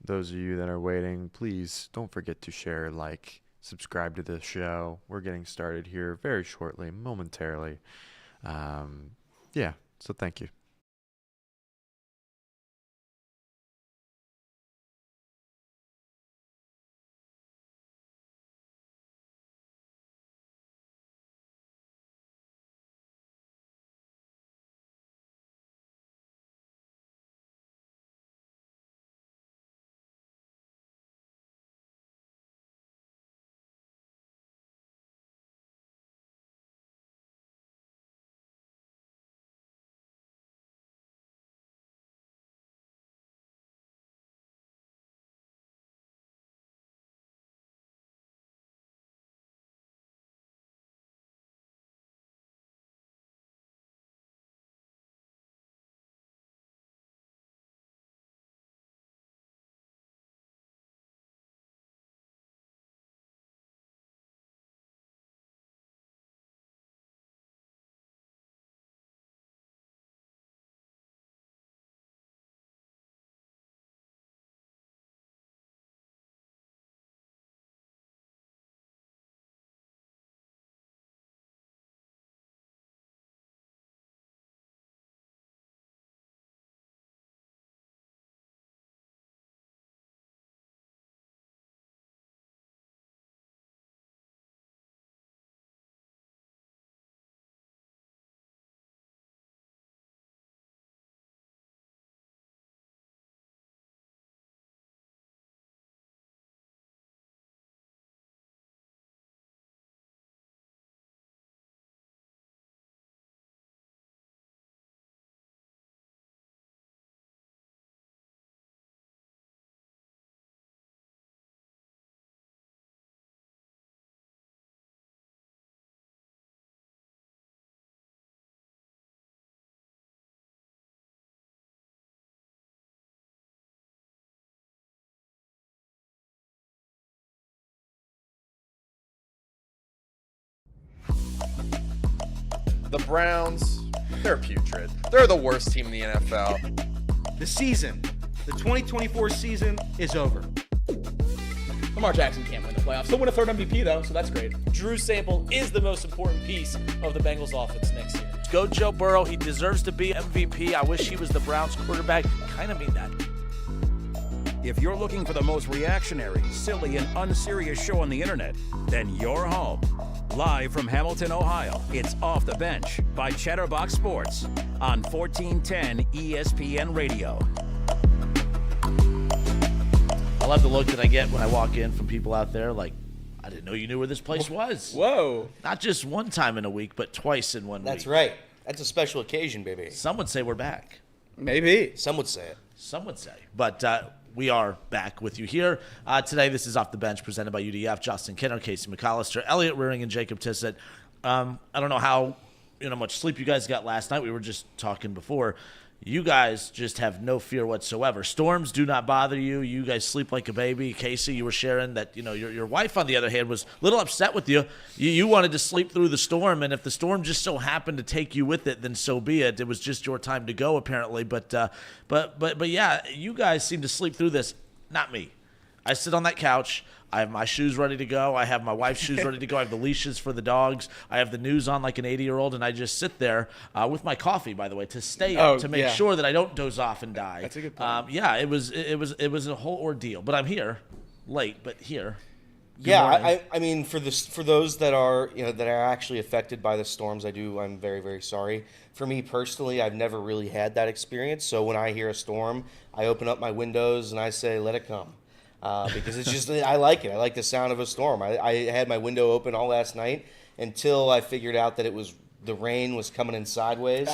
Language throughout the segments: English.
those of you that are waiting, please don't forget to share, like, subscribe to the show. We're getting started here very shortly, momentarily. Yeah, so thank you. The Browns, they're putrid. They're the worst team in the NFL. The season, the 2024 season is over. Lamar Jackson can't win the playoffs. He'll win a third MVP, though, so that's great. Drew Sample is the most important piece of the Bengals offense next year. Go Joe Burrow. He deserves to be MVP. I wish he was the Browns quarterback. Kind of mean that. If you're looking for the most reactionary, silly, and unserious show on the internet, then you're home. Live from Hamilton, Ohio, it's Off the Bench by Chatterbox Sports on 1410 ESPN Radio. I love the look that I get when I walk in from people out there like, I didn't know you knew where this place was. Whoa. Not just one time in a week, but twice in 1 week. That's right. That's a special occasion, baby. Some would say we're back. Maybe. Some would say it. Some would say. But we are back with you here. Today, this is Off the Bench, presented by UDF. Justin Kinner, Casey McAllister, Elliot Rearing, and Jacob Tissett. I don't know how much sleep you guys got last night. We were just talking before. You guys just have no fear whatsoever. Storms do not bother you. You guys sleep like a baby. Casey, you were sharing that your wife, on the other hand, was a little upset with you. You wanted to sleep through the storm, and if the storm just so happened to take you with it, then so be it. It was just your time to go, apparently. But yeah, you guys seem to sleep through this. Not me. I sit on that couch. I have my shoes ready to go. I have my wife's shoes ready to go. I have the leashes for the dogs. I have the news on like an 80-year-old, and I just sit there with my coffee, by the way, to stay up, to make sure that I don't doze off and die. That's a good point. Yeah, it was a whole ordeal. But I'm here, late, but here. I mean, for those that are that are actually affected by the storms, I'm very, very sorry. For me personally, I've never really had that experience. So when I hear a storm, I open up my windows and I say, "Let it come." Because it's just, I like it. I like the sound of a storm. I had my window open all last night until I figured out that the rain was coming in sideways.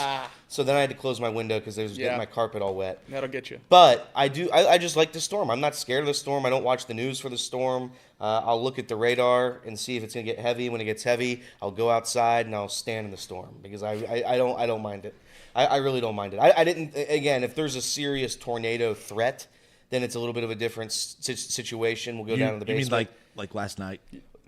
So then I had to close my window because it was getting my carpet all wet. That'll get you. But I just like the storm. I'm not scared of the storm. I don't watch the news for the storm. I'll look at the radar and see if it's going to get heavy. When it gets heavy, I'll go outside and I'll stand in the storm because I don't mind it. I really don't mind it. I didn't, again, if there's a serious tornado threat, then it's a little bit of a different situation. We'll go down to the basement. You mean like last night?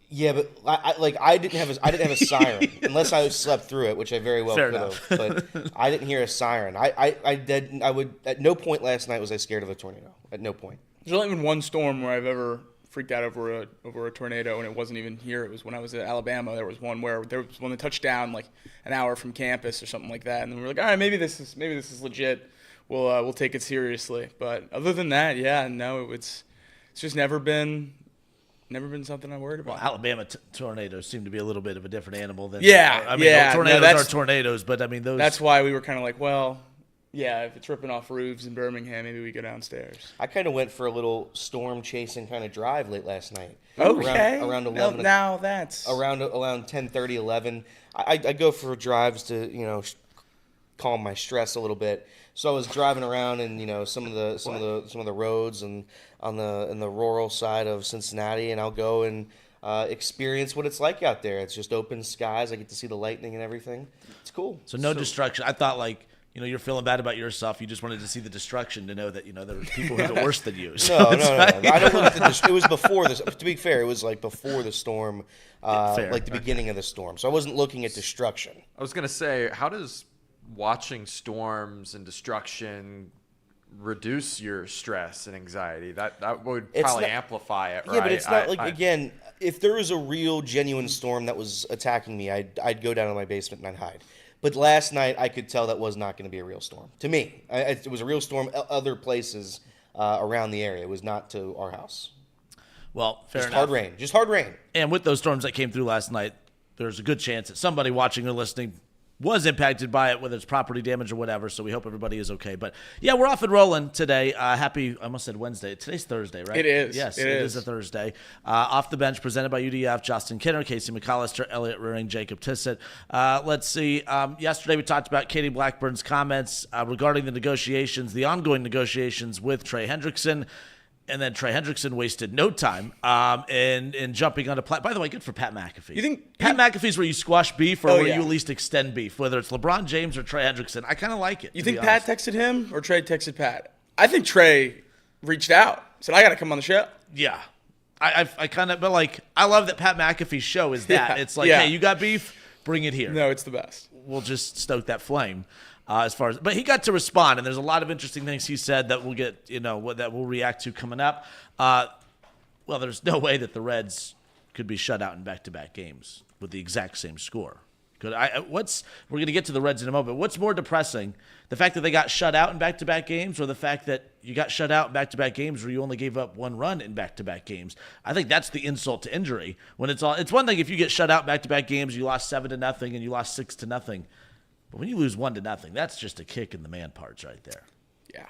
Yeah, but I didn't have a siren unless I slept through it, which I very well could have. But I didn't hear a siren. I would at no point last night was I scared of a tornado. At no point. There's only been one storm where I've ever freaked out over a tornado, and it wasn't even here. It was when I was at Alabama. There was one where there was one that touched down like an hour from campus or something like that, and we were like, all right, maybe this is legit. We'll take it seriously. But other than that, yeah, no, it's just never been something I worried about. Well, Alabama tornadoes seem to be a little bit of a different animal than tornadoes are tornadoes, but I mean those. That's why we were kind of like, well, yeah, if it's ripping off roofs in Birmingham, maybe we go downstairs. I kind of went for a little storm chasing kind of drive late last night. Okay. Around 11. Now that's around 10:30, 11. I go for drives to calm my stress a little bit. So I was driving around in some of the roads and in the rural side of Cincinnati, and I'll go and experience what it's like out there. It's just open skies. I get to see the lightning and everything. It's cool. So no destruction. I thought you're feeling bad about yourself. You just wanted to see the destruction to know that there were people who were worse than you. So no. I don't look at it was before this. To be fair, it was like before the storm, like the beginning of the storm. So I wasn't looking at destruction. I was gonna say, how does watching storms and destruction reduce your stress and anxiety? That would probably amplify it, right? Yeah, but it's not again, if there was a real, genuine storm that was attacking me, I'd go down to my basement and I'd hide. But last night, I could tell that was not going to be a real storm. To me, it was a real storm other places around the area. It was not to our house. Well, fair enough. Just hard rain. And with those storms that came through last night, there's a good chance that somebody watching or listening was impacted by it, whether it's property damage or whatever. So we hope everybody is okay. But yeah, we're off and rolling today. I almost said Wednesday. Today's Thursday, right? It is. Yes, it is a Thursday. Off the bench, presented by UDF. Justin Kinner, Casey McAllister, Elliot Rearing, Jacob Tissett. Let's see. Yesterday we talked about Katie Blackburn's comments regarding the ongoing negotiations with Trey Hendrickson. And then Trey Hendrickson wasted no time in jumping onto play. By the way, good for Pat McAfee. You think Pat McAfee's where you squash beef or where you at least extend beef, whether it's LeBron James or Trey Hendrickson? I kind of like it. You think Pat texted him or Trey texted Pat? I think Trey reached out, said, I got to come on the show. Yeah. I kind of, but I love that Pat McAfee's show is that. Yeah. It's like, hey, you got beef? Bring it here. No, it's the best. We'll just stoke that flame. But he got to respond, and there's a lot of interesting things he said that we'll get, that we'll react to coming up. Well, there's no way that the Reds could be shut out in back-to-back games with the exact same score. We're going to get to the Reds in a moment. What's more depressing, the fact that they got shut out in back-to-back games, or the fact that you got shut out in back-to-back games where you only gave up one run in back-to-back games? I think that's the insult to injury. When it's one thing if you get shut out in back-to-back games, you lost 7-0 and you lost 6-0. But when you lose 1-0, that's just a kick in the man parts right there. Yeah.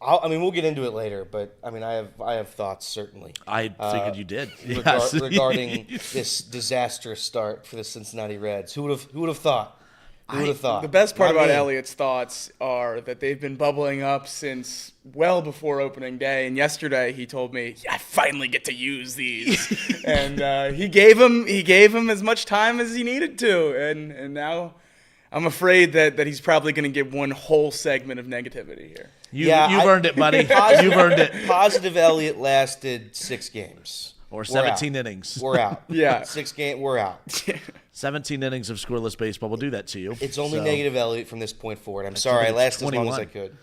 We'll get into it later, but I have thoughts certainly. I figured you did. Regarding this disastrous start for the Cincinnati Reds. Who would have thought? Who would have thought? The best part about Elliot's thoughts are that they've been bubbling up since well before opening day. And yesterday he told me, I finally get to use these. And he gave him as much time as he needed to. And now I'm afraid that he's probably going to get one whole segment of negativity here. You've earned it, buddy. You've earned it. Positive Elliot lasted 6 games. Or 17 innings. We're out. Yeah. 6 games, we're out. 17 innings of scoreless baseball will do that to you. It's only negative Elliot from this point forward. I'm sorry, I lasted 21. As long as I could.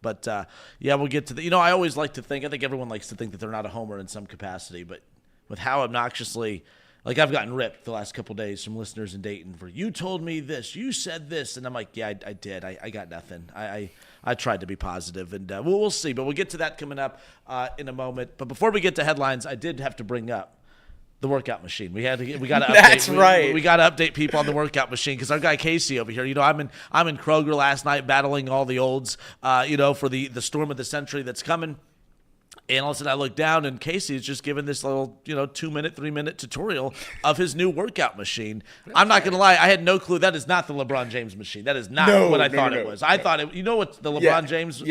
But we'll get to the. I always like to think. I think everyone likes to think that they're not a homer in some capacity. But with how obnoxiously, I've gotten ripped the last couple of days from listeners in Dayton for you told me this, you said this, and I'm like, yeah, I did. I got nothing. I tried to be positive, and we'll see. But we'll get to that coming up in a moment. But before we get to headlines, I did have to bring up the workout machine. We got to update. That's right. We got to update people on the workout machine because our guy Casey over here. I'm in Kroger last night battling all the olds. For the storm of the century that's coming. And all of a sudden I look down and Casey is just giving this little 2-minute, 3-minute tutorial of his new workout machine. I'm not gonna lie, I had no clue. That is not the LeBron James machine. That is not what I thought it was. I thought it. You know what the LeBron James the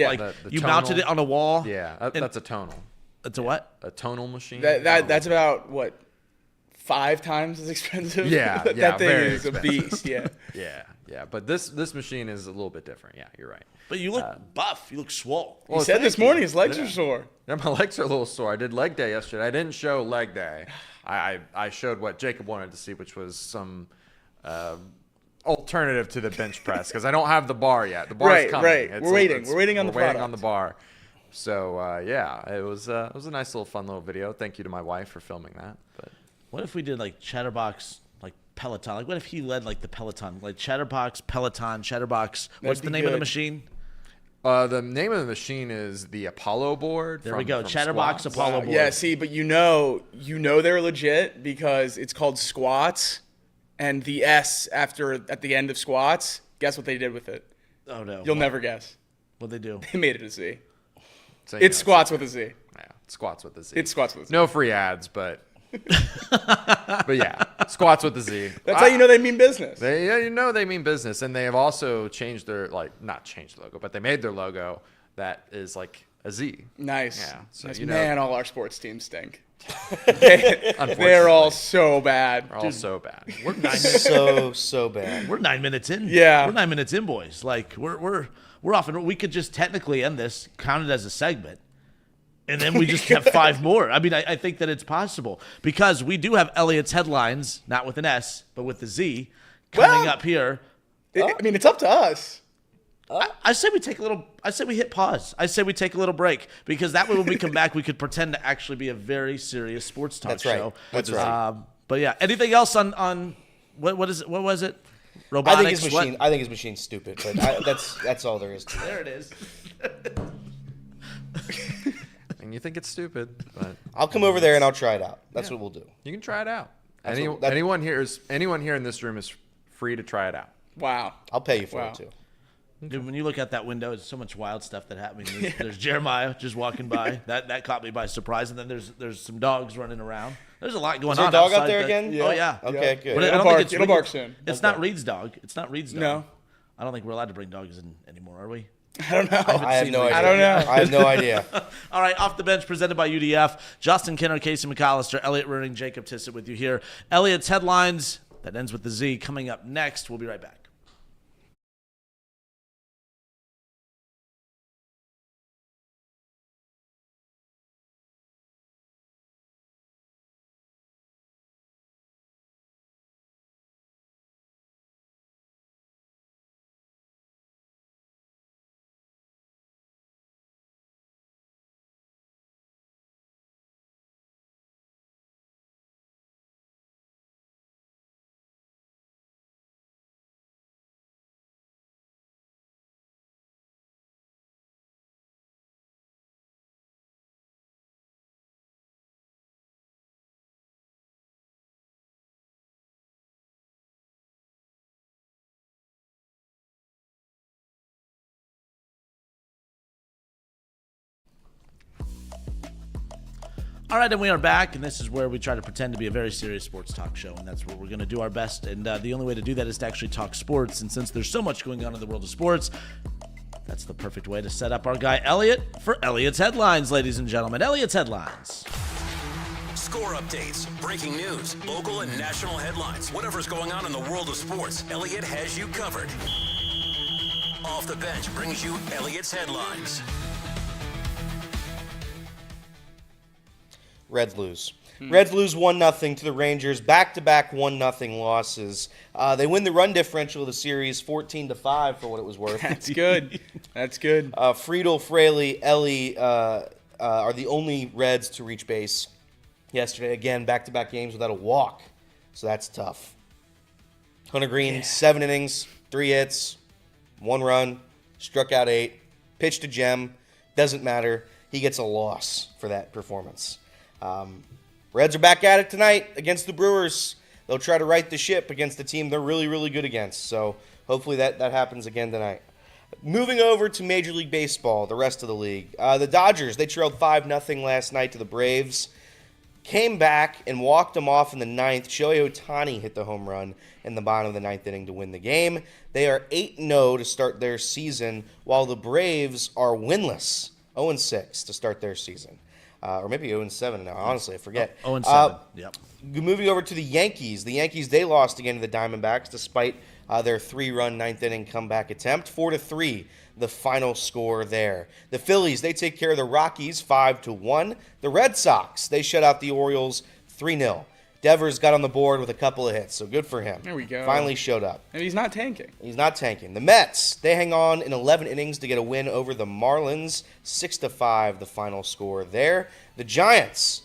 you tonal, mounted it on a wall. Yeah, that's a tonal. That's a what? A tonal machine. That's about what 5 times as expensive. Yeah, that thing is expensive. a beast. Yeah. Yeah. But this machine is a little bit different. Yeah, you're right. But you look buff. You look swole. He said this morning his legs are sore. Yeah, my legs are a little sore. I did leg day yesterday. I didn't show leg day. I showed what Jacob wanted to see, which was some alternative to the bench press because I don't have the bar yet. The bar's coming. Right. We're waiting on the product. Waiting on the bar. So yeah, it was a nice little fun little video. Thank you to my wife for filming that. But What if we did like Chatterbox, like Peloton? Like what if he led like the Peloton, like Chatterbox, Peloton, Chatterbox? What's the be name of the good. machine? the name of the machine is the Apollo board. There we go. Chatterbox Squats. Apollo board. Yeah, see, but you know they're legit because it's called squats, and the S at the end of squats. Guess what they did with it? Oh no. You'll never guess. What'd they do? They made it a Z. So, It's squats with a Z. Yeah, squats with the Z. It's squats with a Z. No free ads, but but yeah, squats with the Z. That's how you know they mean business. They mean business, and they have also changed their not changed the logo, but they made their logo that is like a Z. Nice. Yeah. So Nice. you know, Man, all our sports teams stink. They're all so bad. they're all so bad. We're 9 minutes. So bad. We're 9 minutes in. Yeah. We're 9 minutes in, boys. Like we're off, and we could just technically end this, count it as a segment, and then we just have 5 more. I mean, I think that it's possible because we do have Elliot's headlines, not with an S, but with the Z, coming Well, up here. I mean, it's up to us. I say we take a little. I say we hit pause. I say we take a little break because that way when we come back, we could pretend to actually be a very serious sports talk That's right. show. That's right. But yeah, anything else on what is it? What was it? Robotics. I think his machine's stupid, but that's all there is to it. There it is. And you think it's stupid, but I'll come over there and I'll try it out. That's what we'll do. you can try it out. That's what- Anyone here in this room is free to try it out. Wow. I'll pay you for Wow. it too. Dude, when you look out that window, there's so much wild stuff that happened. There's Jeremiah just walking by. That caught me by surprise. And then there's some dogs running around. There's a lot going Is there on. a dog out outside there the- again? Oh yeah. Okay, good. But I It'll don't bark- think it's it'll Reed's- bark soon. It's not Reed's dog. It's not Reed's dog. No. I don't think we're allowed to bring dogs in anymore, are we? I don't know. I have no idea. I don't know. I have no idea. All right, off the bench presented by UDF. Justin Kinner, Casey McAllister, Elliot Ruring, Jacob Tissett with you here. Elliot's headlines that ends with the Z coming up next. We'll be right back. All right, and we are back, and this is where we try to pretend to be a very serious sports talk show, and that's where we're going to do our best. And the only way to do that is to actually talk sports. And since there's so much going on in the world of sports, that's the perfect way to set up our guy Elliot for Elliot's headlines, ladies and gentlemen. Elliot's headlines. Score updates, breaking news, local and national headlines. Whatever's going on in the world of sports, Elliot has you covered. Off the Bench brings you Elliot's headlines. Reds lose. Reds lose 1-0 to the Rangers. Back-to-back 1-0 losses. They win the run differential of the series 14-5 for what it was worth. That's good. That's good. Friedel, Fraley, Elly are the only Reds to reach base yesterday. Again, back-to-back games without a walk. So that's tough. Hunter Greene, 7 innings, 3 hits, 1 run, struck out 8, pitched a gem. Doesn't matter. He gets a loss for that performance. Reds are back at it tonight against the Brewers. They'll try to right the ship against the team they're really, really good against. So hopefully that happens again tonight. Moving over to Major League Baseball, the rest of the league. The Dodgers, they trailed 5-0 last night to the Braves. Came back and walked them off in the 9th. Shohei Ohtani hit the home run in the bottom of the 9th inning to win the game. They are 8-0 to start their season, while the Braves are winless, 0-6 to start their season. Or maybe 0-7 now. Honestly, I forget. 0-7. Yep. Moving over to the Yankees. The Yankees, they lost again to the Diamondbacks despite their 3-run 9th inning comeback attempt. 4-3, the final score there. The Phillies, they take care of the Rockies 5-1. The Red Sox, they shut out the Orioles 3-0. Devers got on the board with a couple of hits, so good for him. There we go. Finally showed up. And he's not tanking. He's not tanking. The Mets, they hang on in 11 innings to get a win over the Marlins. 6-5, the final score there. The Giants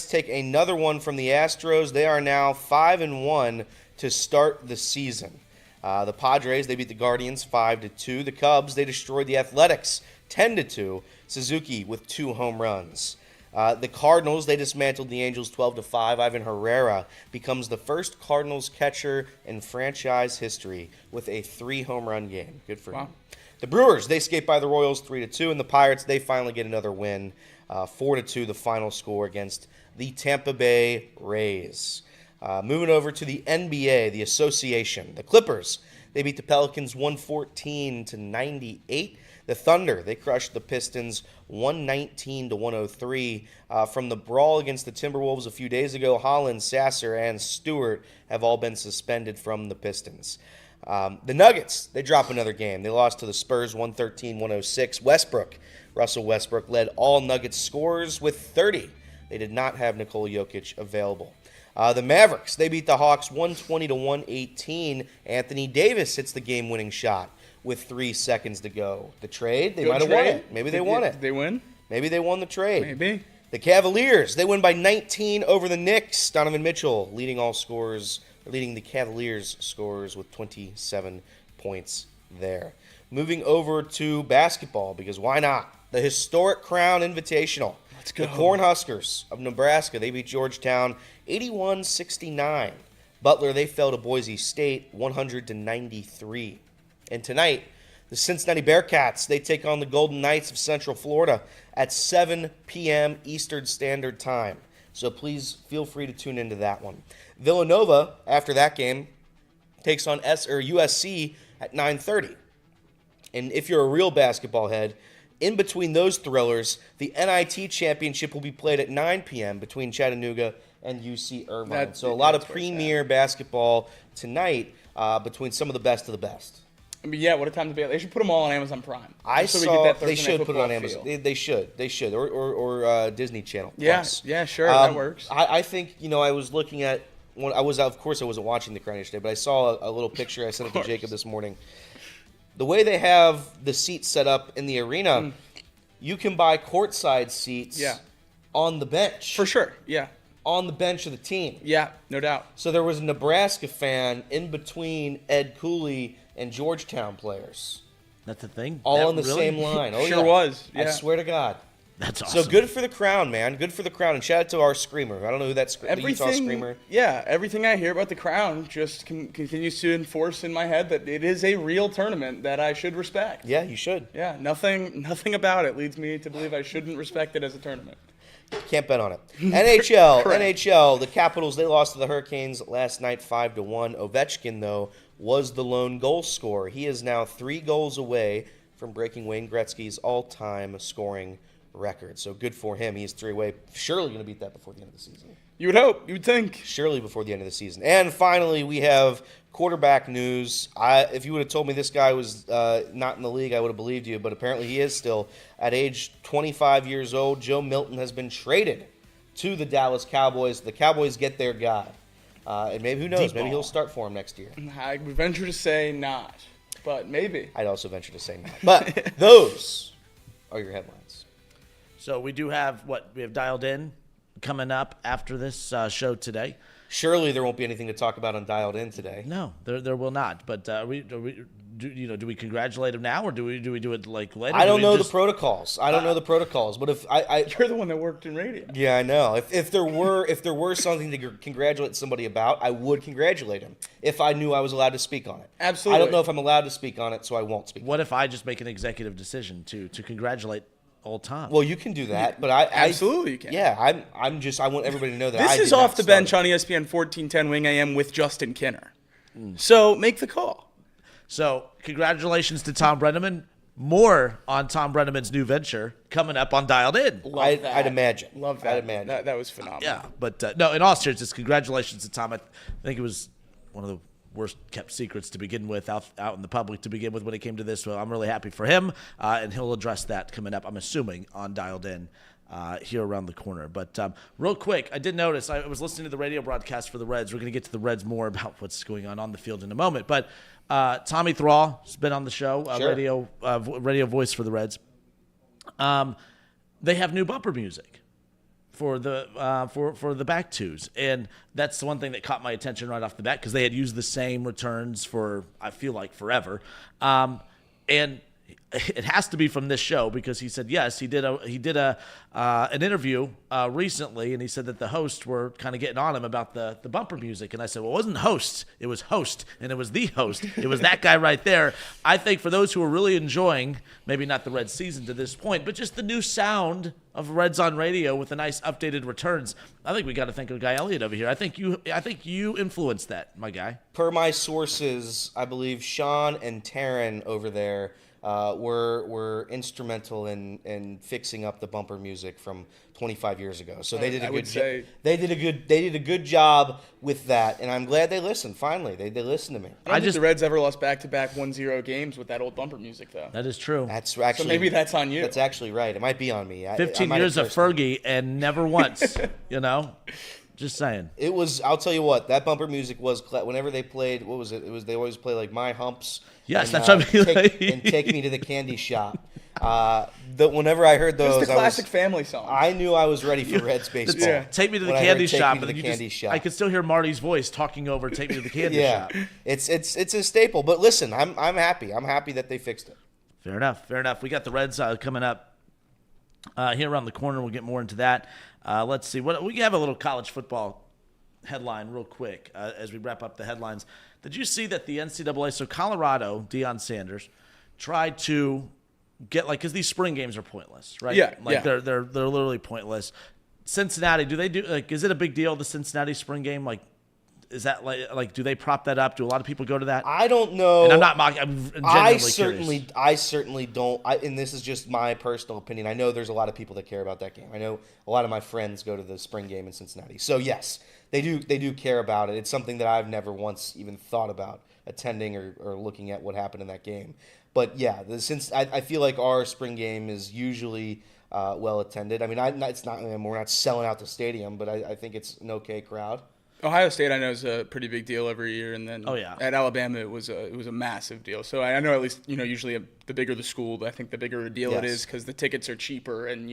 take another one from the Astros. They are now 5-1 to start the season. The Padres, they beat the Guardians 5-2. The Cubs, they destroyed the Athletics 10-2. Suzuki with 2 home runs. The Cardinals, they dismantled the Angels 12-5. Ivan Herrera becomes the first Cardinals catcher in franchise history with a 3-home-run game. Good for him. The Brewers, they escape by the Royals 3-2. And the Pirates, they finally get another win. 4-2, the final score against the Tampa Bay Rays. Moving over to the NBA, the association. The Clippers, they beat the Pelicans 114-98. The Thunder, they crushed the Pistons 119-103. From the brawl against the Timberwolves a few days ago, Holland, Sasser, and Stewart have all been suspended from the Pistons. The Nuggets, they drop another game. They lost to the Spurs 113-106. Russell Westbrook led all Nuggets scorers with 30. They did not have Nikola Jokic available. The Mavericks, they beat the Hawks 120-118. Anthony Davis hits the game-winning shot with 3 seconds to go. The trade, they might have won it. Maybe they won it. Did they win? Maybe they won the trade. Maybe. The Cavaliers, they win by 19 over the Knicks. Donovan Mitchell leading the Cavaliers scorers with 27 points there. Moving over to basketball, because why not? The historic Crown Invitational. Let's go. The Cornhuskers of Nebraska, they beat Georgetown 81-69. Butler, they fell to Boise State 100-93. And tonight, the Cincinnati Bearcats, they take on the Golden Knights of Central Florida at 7 p.m. Eastern Standard Time. So please feel free to tune into that one. Villanova, after that game, takes on USC at 9:30. And if you're a real basketball head, in between those thrillers, the NIT Championship will be played at 9 p.m. between Chattanooga and UC Irvine. So a lot of premier basketball tonight between some of the best of the best. I mean, yeah, what a time to be. They should put them all on Amazon Prime. They should put it on Amazon. They should, or Disney Channel. Plus. Yeah, sure, that works. I think I was looking at. Of course, I wasn't watching the Crown today, but I saw a little picture. I sent it to Jacob this morning. The way they have the seats set up in the arena, you can buy courtside seats on the bench. For sure, yeah. On the bench of the team. Yeah, no doubt. So there was a Nebraska fan in between Ed Cooley and Georgetown players. That's a thing? All on the same line. Oh, sure was. Yeah. I swear to God. That's awesome. So good for the Crown, man. Good for the Crown. And shout out to our Screamer. I don't know who that's the Utah Screamer. Yeah, everything I hear about the Crown just continues to enforce in my head that it is a real tournament that I should respect. Yeah, you should. Yeah, nothing about it leads me to believe I shouldn't respect it as a tournament. Can't bet on it. NHL, the Capitals, they lost to the Hurricanes last night 5-1. Ovechkin, though, was the lone goal scorer. He is now 3 goals away from breaking Wayne Gretzky's all-time scoring record. So good for him. He's 3 away. Surely going to beat that before the end of the season. You would hope. You would think. Surely before the end of the season. And finally, we have quarterback news. If you would have told me this guy was not in the league, I would have believed you. But apparently he is still. At age 25 years old, Joe Milton has been traded to the Dallas Cowboys. The Cowboys get their guy. And maybe, who knows, maybe he'll start for him next year. I would venture to say not. But maybe. I'd also venture to say not. But those are your headlines. So we do have we have dialed in coming up after this show today. Surely there won't be anything to talk about on Dialed In today. No, there will not. But do we congratulate him now, or do we do it like later? I don't know the protocols. I don't know the protocols. But if you're the one that worked in radio. Yeah, I know. If there were something to congratulate somebody about, I would congratulate him if I knew I was allowed to speak on it. Absolutely. I don't know if I'm allowed to speak on it, so I won't speak. What if I just make an executive decision to congratulate old Tom? Well, you can do that, but I absolutely you can. Yeah, I want everybody to know that this is off the bench on ESPN 1410 Wing AM with Justin Kinner. So make the call. So congratulations to Tom Brennaman. More on Tom Brennaman's new venture coming up on Dialed In. I'd imagine. Love that. I'd imagine. That was phenomenal. Yeah, but no, in all seriousness, congratulations to Tom. I think it was one of the worst kept secrets to begin with, out in the public to begin with when it came to this. So I'm really happy for him, and he'll address that coming up, I'm assuming, on Dialed In here around the corner. But real quick, I did notice, I was listening to the radio broadcast for the Reds. We're going to get to the Reds more about what's going on the field in a moment. But Tommy Thrall has been on the show, Sure. radio voice for the Reds. They have new bumper music for the back twos, and that's the one thing that caught my attention right off the bat because they had used the same returns for, I feel like, forever. And it has to be from this show because he said yes, he did an interview recently, and he said that the hosts were kind of getting on him about the bumper music, and I said, well, it wasn't host, it was host, and it was the host. It was that guy right there. I think for those who are really enjoying, maybe not the Reds season to this point, but just the new sound of Reds on radio with the nice updated returns, I think we got to thank a guy Elliot over here. I think you influenced that, my guy. Per my sources, I believe Sean and Taryn over there were instrumental in fixing up the bumper music from 25 years ago. So they did a good job with that, and I'm glad they listened. Finally, they listened to me. I don't think the Reds ever lost back-to-back 1-0 games with that old bumper music, though. That is true. That's actually, so maybe that's on you. That's actually right. It might be on me. 15 years of Fergie and never once, Just saying. It was. I'll tell you what. That bumper music was. Whenever they played, what was it? It was. They always play like My Humps. Yes, and, that's what I mean. and Take Me to the Candy Shop. Whenever I heard those, it's the classic family song. I knew I was ready for Reds baseball. Yeah. Take Me to the Candy Shop. I could still hear Marty's voice talking over Take Me to the Candy Shop. It's a staple. But listen, I'm happy. I'm happy that they fixed it. Fair enough. We got the Reds coming up here around the corner. We'll get more into that. Let's see. We have a little college football headline real quick as we wrap up the headlines. Did you see that the NCAA, so Colorado, Deion Sanders, tried to get, because these spring games are pointless, right? Yeah. They're literally pointless. Cincinnati, is it a big deal, the Cincinnati spring game? Is that do they prop that up? Do a lot of people go to that? I don't know. And I'm not mocking. I'm genuinely curious. I certainly don't. And this is just my personal opinion. I know there's a lot of people that care about that game. I know a lot of my friends go to the spring game in Cincinnati. So yes, they do care about it. It's something that I've never once even thought about attending or looking at what happened in that game. But yeah, since I feel like our spring game is usually well attended. I mean, we're not selling out the stadium, but I think it's an okay crowd. Ohio State, I know, is a pretty big deal every year, and then at Alabama, it was a massive deal. So I know at least usually the bigger the school, I think the bigger a deal it is because the tickets are cheaper, and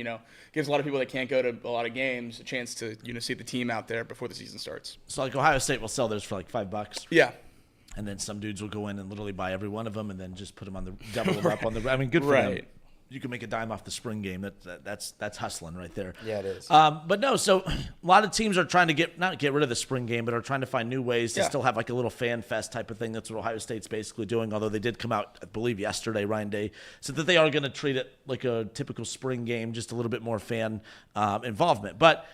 gives a lot of people that can't go to a lot of games a chance to see the team out there before the season starts. So Ohio State will sell theirs for $5. Yeah. And then some dudes will go in and literally buy every one of them, and then just put them on double them up on the. I mean, good for them. You can make a dime off the spring game. That's hustling right there. Yeah, it is. But no, so a lot of teams are trying to not get rid of the spring game, but are trying to find new ways to still have a little fan fest type of thing. That's what Ohio State's basically doing. Although they did come out, I believe yesterday, Ryan Day, said that they are going to treat it like a typical spring game, just a little bit more fan involvement. But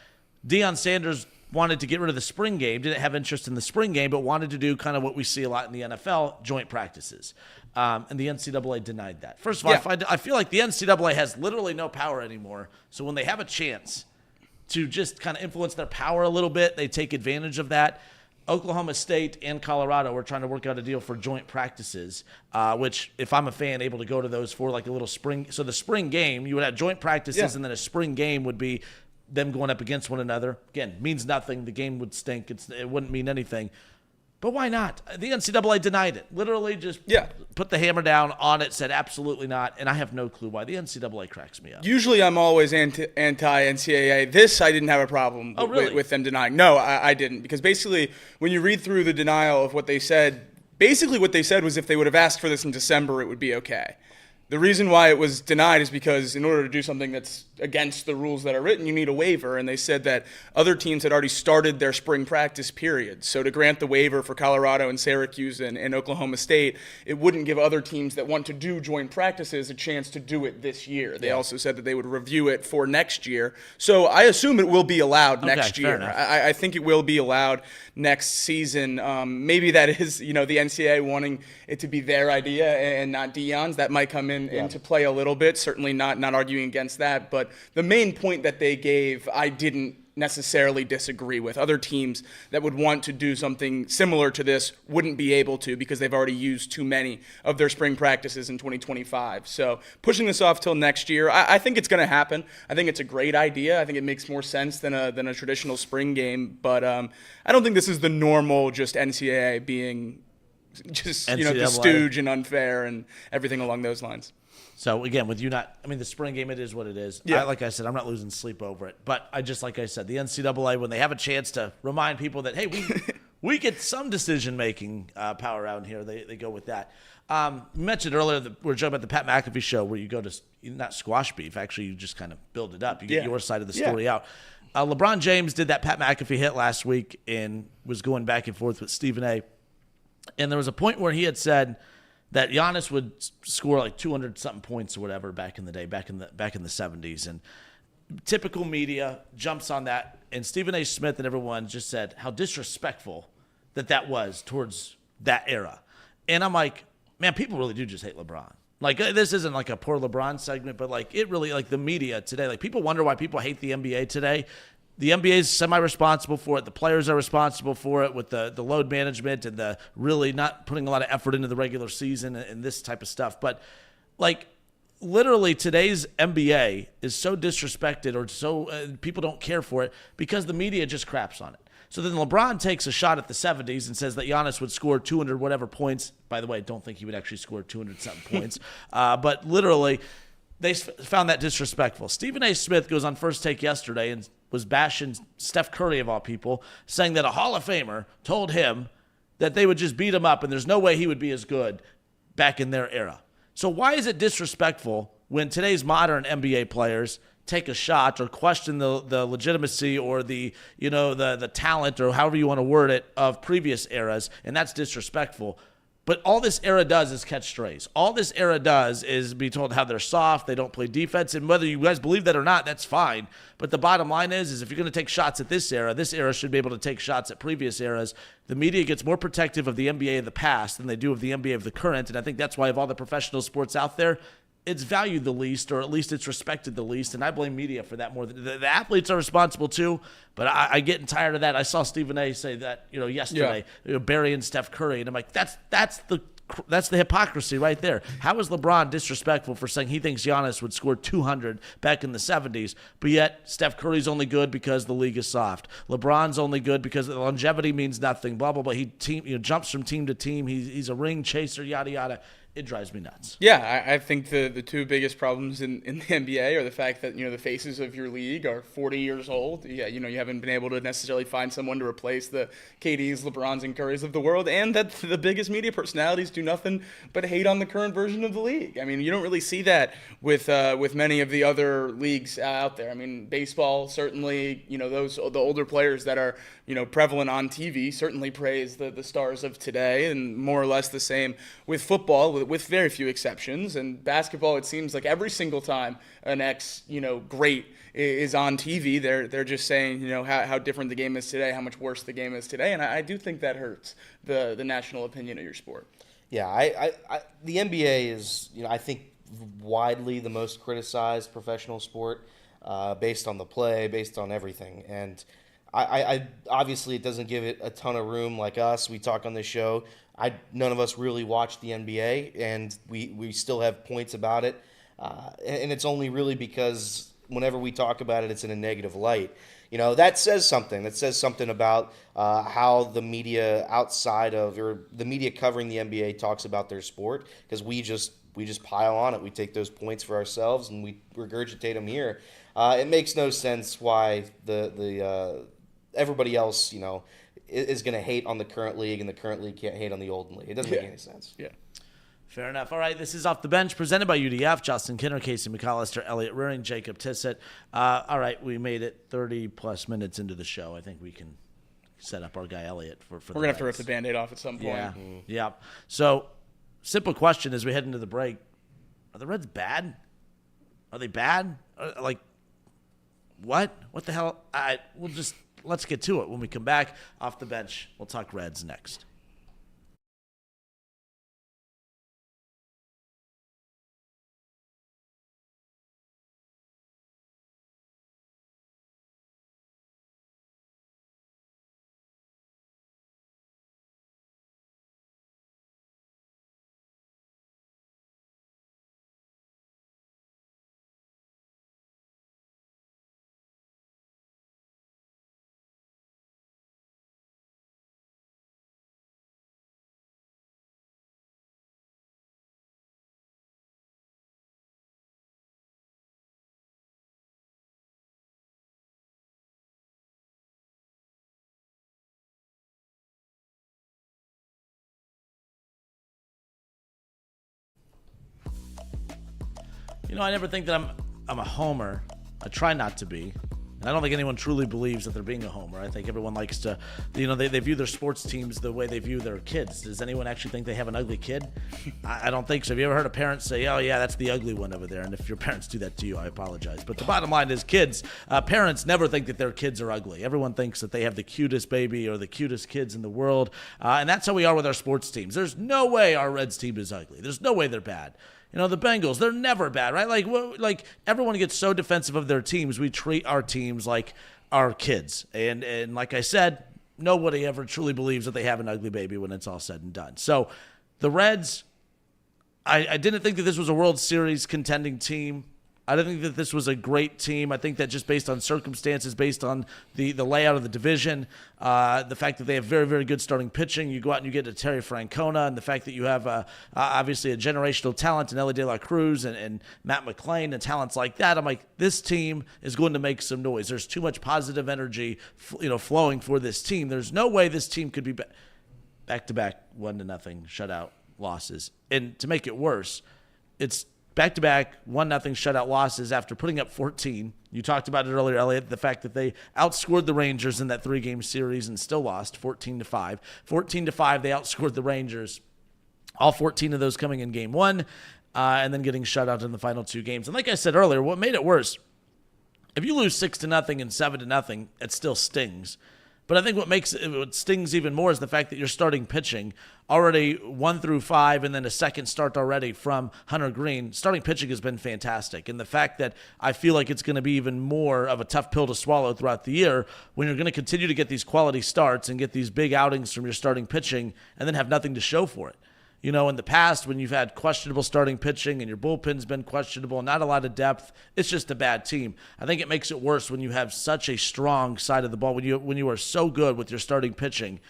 Deion Sanders wanted to get rid of the spring game, didn't have interest in the spring game, but wanted to do kind of what we see a lot in the NFL, joint practices. And the NCAA denied that. First of all, I feel like the NCAA has literally no power anymore. So when they have a chance to just kind of influence their power a little bit, they take advantage of that. Oklahoma State and Colorado were trying to work out a deal for joint practices, which if I'm a fan, able to go to those for a little spring. So the spring game, you would have joint practices, and then a spring game would be them going up against one another. Again, means nothing. The game would stink. It wouldn't mean anything. But why not? The NCAA denied it. Literally just put the hammer down on it, said absolutely not, and I have no clue why. The NCAA cracks me up. Usually I'm always anti-NCAA. This I didn't have a problem with them denying. No, I didn't. Because basically when you read through the denial of what they said, basically what they said was if they would have asked for this in December, it would be okay. The reason why it was denied is because in order to do something that's against the rules that are written, you need a waiver. And they said that other teams had already started their spring practice period. So to grant the waiver for Colorado and Syracuse and Oklahoma State, it wouldn't give other teams that want to do joint practices a chance to do it this year. They also said that they would review it for next year. So I assume it will be allowed next year. I think it will be allowed next season. Maybe that is, the NCAA wanting it to be their idea and not Deion's. That might come into play a little bit. Certainly not arguing against that. But the main point that they gave, I didn't necessarily disagree with. Other teams that would want to do something similar to this wouldn't be able to because they've already used too many of their spring practices in 2025. So pushing this off till next year, I think it's going to happen. I think it's a great idea. I think it makes more sense than a traditional spring game. But I don't think this is the normal just NCAA being just the stooge and unfair and everything along those lines. So, again, with you not – I mean, the spring game, it is what it is. Yeah. Like I said, I'm not losing sleep over it. But like I said, the NCAA, when they have a chance to remind people that, hey, we get some decision-making power around here, they go with that. You mentioned earlier that we were joking about the Pat McAfee show where you go to – not squash beef. Actually, you just kind of build it up. You get your side of the story out. LeBron James did that Pat McAfee hit last week and was going back and forth with Stephen A. And there was a point where he had said – that Giannis would score like 200-something points or whatever back in the day, back in the 70s. And typical media jumps on that. And Stephen A. Smith and everyone just said how disrespectful that was towards that era. And I'm like, man, people really do just hate LeBron. Like, this isn't like a poor LeBron segment, but like it really, like the media today, like people wonder why people hate the NBA today. The NBA is semi-responsible for it. The players are responsible for it with the load management and the really not putting a lot of effort into the regular season and this type of stuff. But, like, literally today's NBA is so disrespected or so people don't care for it because the media just craps on it. So then LeBron takes a shot at the 70s and says that Giannis would score 200 whatever points. By the way, I don't think he would actually score 200-something points. But literally they found that disrespectful. Stephen A. Smith goes on First Take yesterday and was bashing Steph Curry, of all people, saying that a Hall of Famer told him that they would just beat him up and there's no way he would be as good back in their era. So why is it disrespectful when today's modern NBA players take a shot or question the legitimacy or the talent or however you want to word it of previous eras, and that's disrespectful? But all this era does is catch strays. All this era does is be told how they're soft, they don't play defense, and whether you guys believe that or not, that's fine. But the bottom line is if you're going to take shots at this era should be able to take shots at previous eras. The media gets more protective of the NBA of the past than they do of the NBA of the current, and I think that's why of all the professional sports out there, it's valued the least, or at least it's respected the least, and I blame media for that more. The athletes are responsible too, but I getting tired of that. I saw Stephen A. say that yesterday, burying Steph Curry, and I'm like, that's the hypocrisy right there. How is LeBron disrespectful for saying he thinks Giannis would score 200 back in the 70s, but yet Steph Curry's only good because the league is soft. LeBron's only good because the longevity means nothing. Blah blah blah. He jumps from team to team. He's a ring chaser. Yada yada. It drives me nuts. Yeah, I think the two biggest problems in the NBA are the fact that, the faces of your league are 40 years old. Yeah, you haven't been able to necessarily find someone to replace the KDs, LeBrons, and Currys of the world, and that the biggest media personalities do nothing but hate on the current version of the league. I mean, you don't really see that with many of the other leagues out there. I mean, baseball, certainly, the older players that are, prevalent on TV certainly praise the stars of today, and more or less the same with football, with very few exceptions. And basketball, it seems like every single time an great is on TV, they're just saying, how different the game is today, how much worse the game is today. And I do think that hurts the national opinion of your sport. Yeah, I the NBA is, I think, widely the most criticized professional sport based on the play, based on everything. And I obviously it doesn't give it a ton of room like us. We talk on this show. None of us really watch the NBA, and we still have points about it. And it's only really because whenever we talk about it, it's in a negative light. That says something. That says something about how the media the media covering the NBA talks about their sport, because we just pile on it. We take those points for ourselves and we regurgitate them here. It makes no sense why the everybody else, is going to hate on the current league, and the current league can't hate on the old league. It doesn't make any sense. Yeah. Fair enough. All right, this is Off the Bench, presented by UDF. Justin Kinner, Casey McAllister, Elliot Rearing, Jacob Tissett. All right, we made it 30-plus minutes into the show. I think we can set up our guy Elliot for We're going to have to rip the Band-Aid off at some point. Yeah, yeah. So, simple question as we head into the break. Are the Reds bad? Are they bad? What? What the hell? Let's get to it. When we come back off the bench, we'll talk Reds next. I never think that I'm a homer. I try not to be. And I don't think anyone truly believes that they're being a homer. I think everyone likes to, they view their sports teams the way they view their kids. Does anyone actually think they have an ugly kid? I don't think so. Have you ever heard a parent say, oh, yeah, that's the ugly one over there? And if your parents do that to you, I apologize. But the bottom line is parents never think that their kids are ugly. Everyone thinks that they have the cutest baby or the cutest kids in the world. And that's how we are with our sports teams. There's no way our Reds team is ugly. There's no way they're bad. The Bengals, they're never bad, right? Like everyone gets so defensive of their teams. We treat our teams like our kids. And like I said, nobody ever truly believes that they have an ugly baby when it's all said and done. So the Reds, I didn't think that this was a World Series contending team. I don't think that this was a great team. I think that just based on circumstances, based on the layout of the division, the fact that they have very, very good starting pitching, you go out and you get a Terry Francona, and the fact that you have obviously a generational talent in Elly De La Cruz and Matt McClain and talents like that, I'm like, this team is going to make some noise. There's too much positive energy flowing for this team. There's no way this team could be back-to-back 1-0 shutout losses. And to make it worse, it's back-to-back 1-0 shutout losses after putting up 14. You talked about it earlier, Elliot, the fact that they outscored the Rangers in that 3-game series and still lost 14-5. 14-5, they outscored the Rangers. All 14 of those coming in game 1, and then getting shut out in the final 2 games. And like I said earlier, what made it worse, if you lose 6-0 and 7-0, it still stings. But I think what stings even more is the fact that you're starting pitching already 1-5 and then a second start already from Hunter Greene. Starting pitching has been fantastic. And the fact that I feel like it's going to be even more of a tough pill to swallow throughout the year when you're going to continue to get these quality starts and get these big outings from your starting pitching and then have nothing to show for it. In the past, when you've had questionable starting pitching and your bullpen's been questionable, not a lot of depth, it's just a bad team. I think it makes it worse when you have such a strong side of the ball, when you are so good with your starting pitching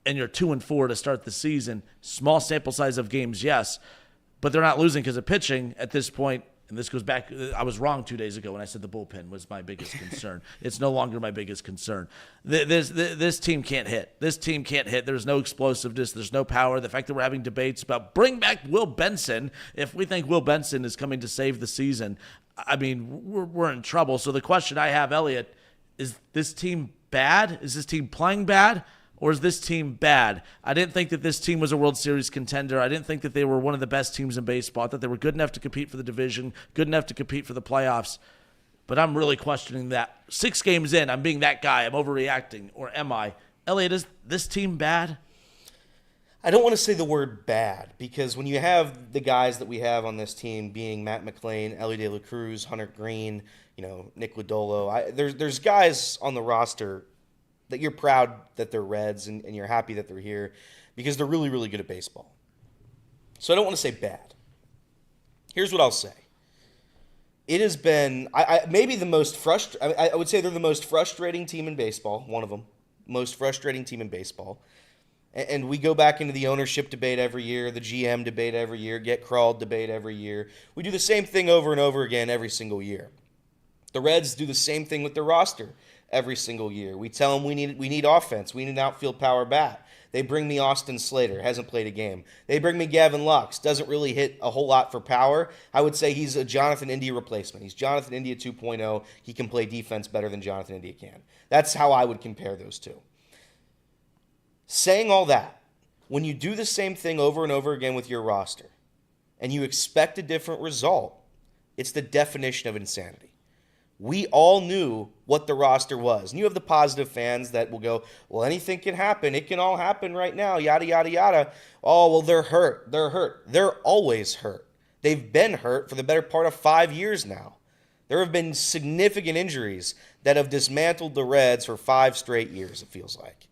and you're 2-4 to start the season. Small sample size of games, yes, but they're not losing because of pitching at this point. And this goes back, I was wrong 2 days ago when I said the bullpen was my biggest concern. It's no longer my biggest concern. This team can't hit. This team can't hit. There's no explosiveness. There's no power. The fact that we're having debates about bring back Will Benson, if we think Will Benson is coming to save the season, I mean, we're in trouble. So the question I have, Elliot, is this team bad? Is this team playing bad? Or is this team bad? I didn't think that this team was a World Series contender. I didn't think that they were one of the best teams in baseball. I thought they were good enough to compete for the division, good enough to compete for the playoffs. But I'm really questioning that. 6 games in, I'm being that guy. I'm overreacting. Or am I? Elliot, is this team bad? I don't want to say the word bad because when you have the guys that we have on this team being Matt McClain, Elly De La Cruz, Hunter Greene, Nick Lodolo, there's guys on the roster that you're proud that they're Reds and you're happy that they're here because they're really, really good at baseball. So I don't want to say bad. Here's what I'll say. It has been maybe the most frustrating. I would say they're the most frustrating team in baseball, one of them, most frustrating team in baseball. And we go back into the ownership debate every year, the GM debate every year, get crawled debate every year. We do the same thing over and over again every single year. The Reds do the same thing with their roster every single year. We tell them we need offense. We need an outfield power bat. They bring me Austin Slater, hasn't played a game. They bring me Gavin Lux, doesn't really hit a whole lot for power. I would say he's a Jonathan India replacement. He's Jonathan India 2.0. He can play defense better than Jonathan India can. That's how I would compare those two. Saying all that, when you do the same thing over and over again with your roster and you expect a different result, it's the definition of insanity. We all knew what the roster was. And you have the positive fans that will go, well, anything can happen. It can all happen right now, yada, yada, yada. Oh, well, they're hurt. They're hurt. They're always hurt. They've been hurt for the better part of 5 years now. There have been significant injuries that have dismantled the Reds for 5 straight years, it feels like.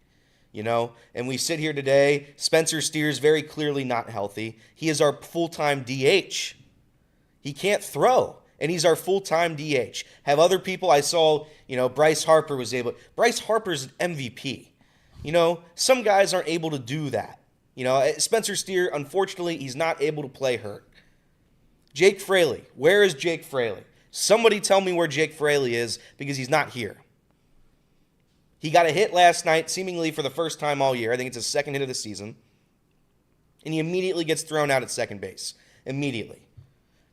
And we sit here today, Spencer Steers very clearly not healthy. He is our full-time DH. He can't throw. And he's our full-time DH. Have other people, I saw, Bryce Harper was able. Bryce Harper's an MVP. Some guys aren't able to do that. Spencer Steer, unfortunately, he's not able to play hurt. Jake Fraley, where is Jake Fraley? Somebody tell me where Jake Fraley is because he's not here. He got a hit last night, seemingly for the first time all year. I think it's his second hit of the season. And he immediately gets thrown out at second base. Immediately.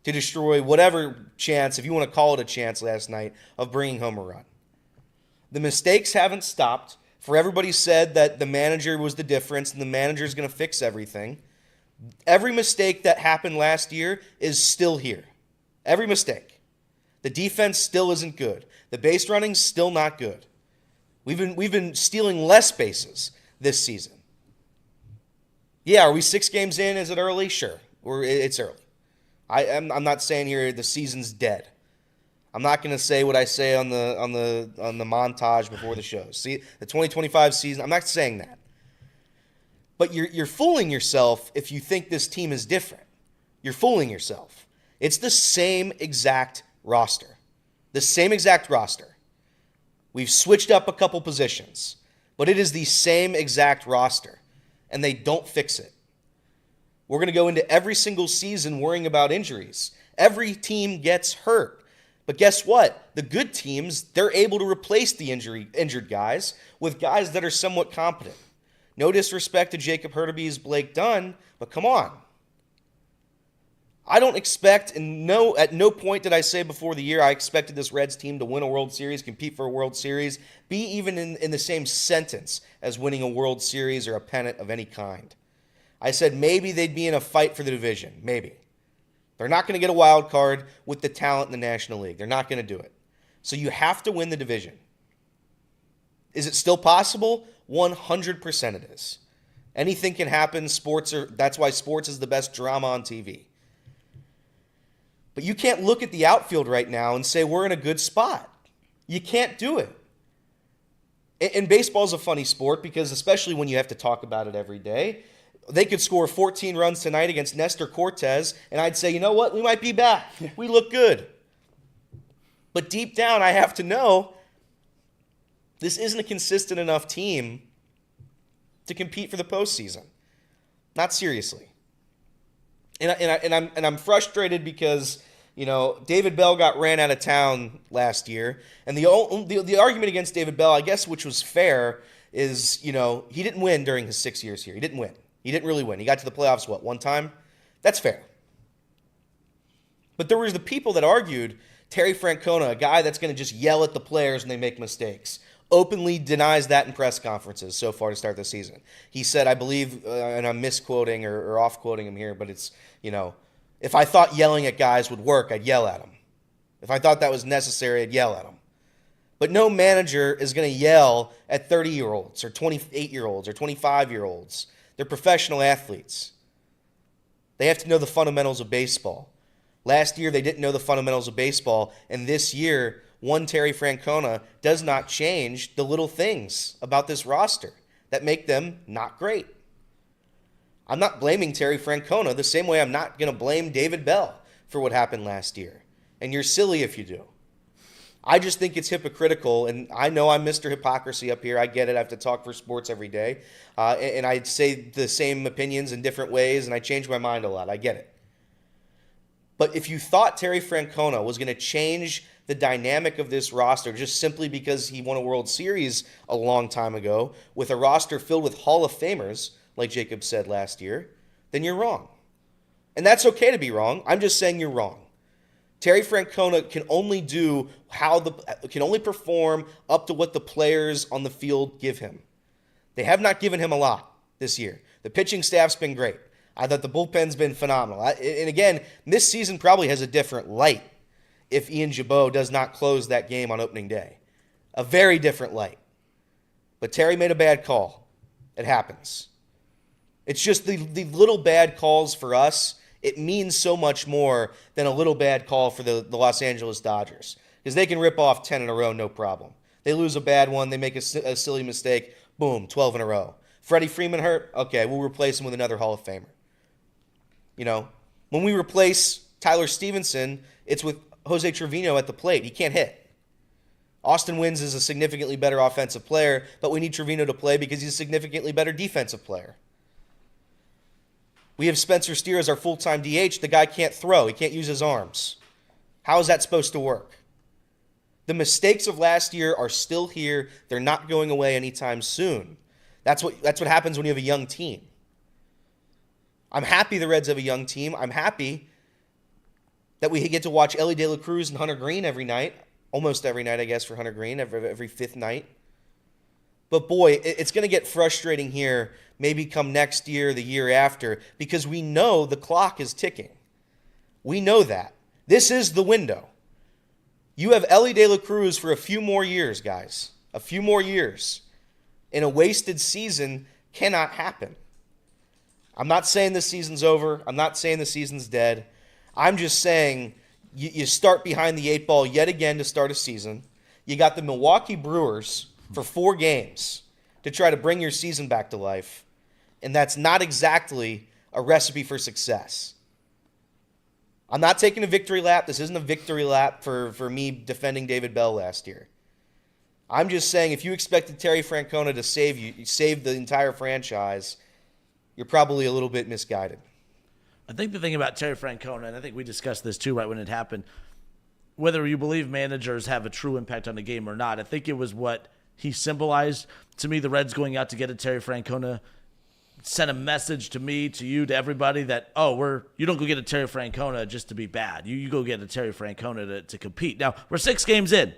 to destroy whatever chance, if you want to call it a chance last night, of bringing home a run. The mistakes haven't stopped. For everybody said that the manager was the difference and the manager is going to fix everything. Every mistake that happened last year is still here. Every mistake. The defense still isn't good. The base running's still not good. We've been stealing less bases this season. Yeah, are we 6 games in? Is it early? Sure. It's early. I'm not saying here the season's dead. I'm not going to say what I say on the montage before the show. See, the 2025 season, I'm not saying that. But you're fooling yourself if you think this team is different. You're fooling yourself. It's the same exact roster. The same exact roster. We've switched up a couple positions, but it is the same exact roster, and they don't fix it. We're going to go into every single season worrying about injuries. Every team gets hurt. But guess what? The good teams, they're able to replace the injured guys with guys that are somewhat competent. No disrespect to Jacob Hurtaby's Blake Dunn, but come on. I don't expect, and at no point did I say before the year I expected this Reds team to win a World Series, compete for a World Series, be even in the same sentence as winning a World Series or a pennant of any kind. I said maybe they'd be in a fight for the division. Maybe. They're not going to get a wild card with the talent in the National League. They're not going to do it. So you have to win the division. Is it still possible? 100% it is. Anything can happen. That's why sports is the best drama on TV. But you can't look at the outfield right now and say we're in a good spot. You can't do it. And baseball is a funny sport because especially when you have to talk about it every day, they could score 14 runs tonight against Nestor Cortes, and I'd say, you know what? We might be back. We look good. But deep down, I have to know this isn't a consistent enough team to compete for the postseason. Not seriously. And I'm frustrated because, David Bell got ran out of town last year, and the argument against David Bell, I guess, which was fair, is he didn't win during his 6 years here. He didn't win. He didn't really win. He got to the playoffs, one time? That's fair. But there was the people that argued Terry Francona, a guy that's going to just yell at the players when they make mistakes, openly denies that in press conferences so far to start the season. He said, I believe, and I'm misquoting or off-quoting him here, but it's, if I thought yelling at guys would work, I'd yell at them. If I thought that was necessary, I'd yell at them. But no manager is going to yell at 30-year-olds or 28-year-olds or 25-year-olds. They're professional athletes. They have to know the fundamentals of baseball. Last year, they didn't know the fundamentals of baseball, and this year, one Terry Francona does not change the little things about this roster that make them not great. I'm not blaming Terry Francona the same way I'm not going to blame David Bell for what happened last year, and you're silly if you do. I just think it's hypocritical, and I know I'm Mr. Hypocrisy up here. I get it. I have to talk for sports every day, and I say the same opinions in different ways, and I change my mind a lot. I get it. But if you thought Terry Francona was going to change the dynamic of this roster just simply because he won a World Series a long time ago with a roster filled with Hall of Famers, like Jacob said last year, then you're wrong. And that's okay to be wrong. I'm just saying you're wrong. Terry Francona can only can only perform up to what the players on the field give him. They have not given him a lot this year. The pitching staff's been great. I thought the bullpen's been phenomenal. And again, this season probably has a different light if Ian Jabot does not close that game on opening day. A very different light. But Terry made a bad call. It happens. It's just the little bad calls for us. It means so much more than a little bad call for the Los Angeles Dodgers. Because they can rip off 10 in a row, no problem. They lose a bad one, they make a silly mistake, boom, 12 in a row. Freddie Freeman hurt? Okay, we'll replace him with another Hall of Famer. When we replace Tyler Stevenson, it's with Jose Trevino at the plate. He can't hit. Austin Wynns is a significantly better offensive player, but we need Trevino to play because he's a significantly better defensive player. We have Spencer Steer as our full-time DH. The guy can't throw. He can't use his arms. How is that supposed to work? The mistakes of last year are still here. They're not going away anytime soon. That's what happens when you have a young team. I'm happy the Reds have a young team. I'm happy that we get to watch Elly De La Cruz and Hunter Greene every night, almost every night, I guess, for Hunter Greene, every fifth night. But boy, it's going to get frustrating here, maybe come next year, the year after, because we know the clock is ticking. We know that. This is the window. You have Elly De La Cruz for a few more years, guys. A few more years. And a wasted season cannot happen. I'm not saying the season's over. I'm not saying the season's dead. I'm just saying you start behind the 8 ball yet again to start a season. You got the Milwaukee Brewers for 4 games to try to bring your season back to life. And that's not exactly a recipe for success. I'm not taking a victory lap. This isn't a victory lap for me defending David Bell last year. I'm just saying if you expected Terry Francona to save the entire franchise, you're probably a little bit misguided. I think the thing about Terry Francona, and I think we discussed this too right when it happened, whether you believe managers have a true impact on the game or not, I think it was what he symbolized. To me, the Reds going out to get a Terry Francona sent a message to me, to you, to everybody that, you don't go get a Terry Francona just to be bad. You go get a Terry Francona to compete. Now, we're 6 games in.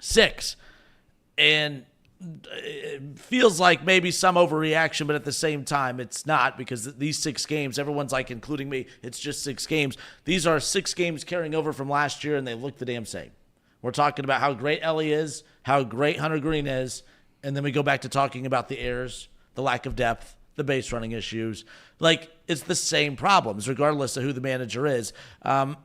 6. And it feels like maybe some overreaction, but at the same time, it's not, because these 6 games, everyone's like, including me, it's just 6 games. These are 6 games carrying over from last year, and they look the damn same. We're talking about how great Elly is, how great Hunter Greene is, and then we go back to talking about the errors, the lack of depth, the base running issues. Like, it's the same problems, regardless of who the manager is. To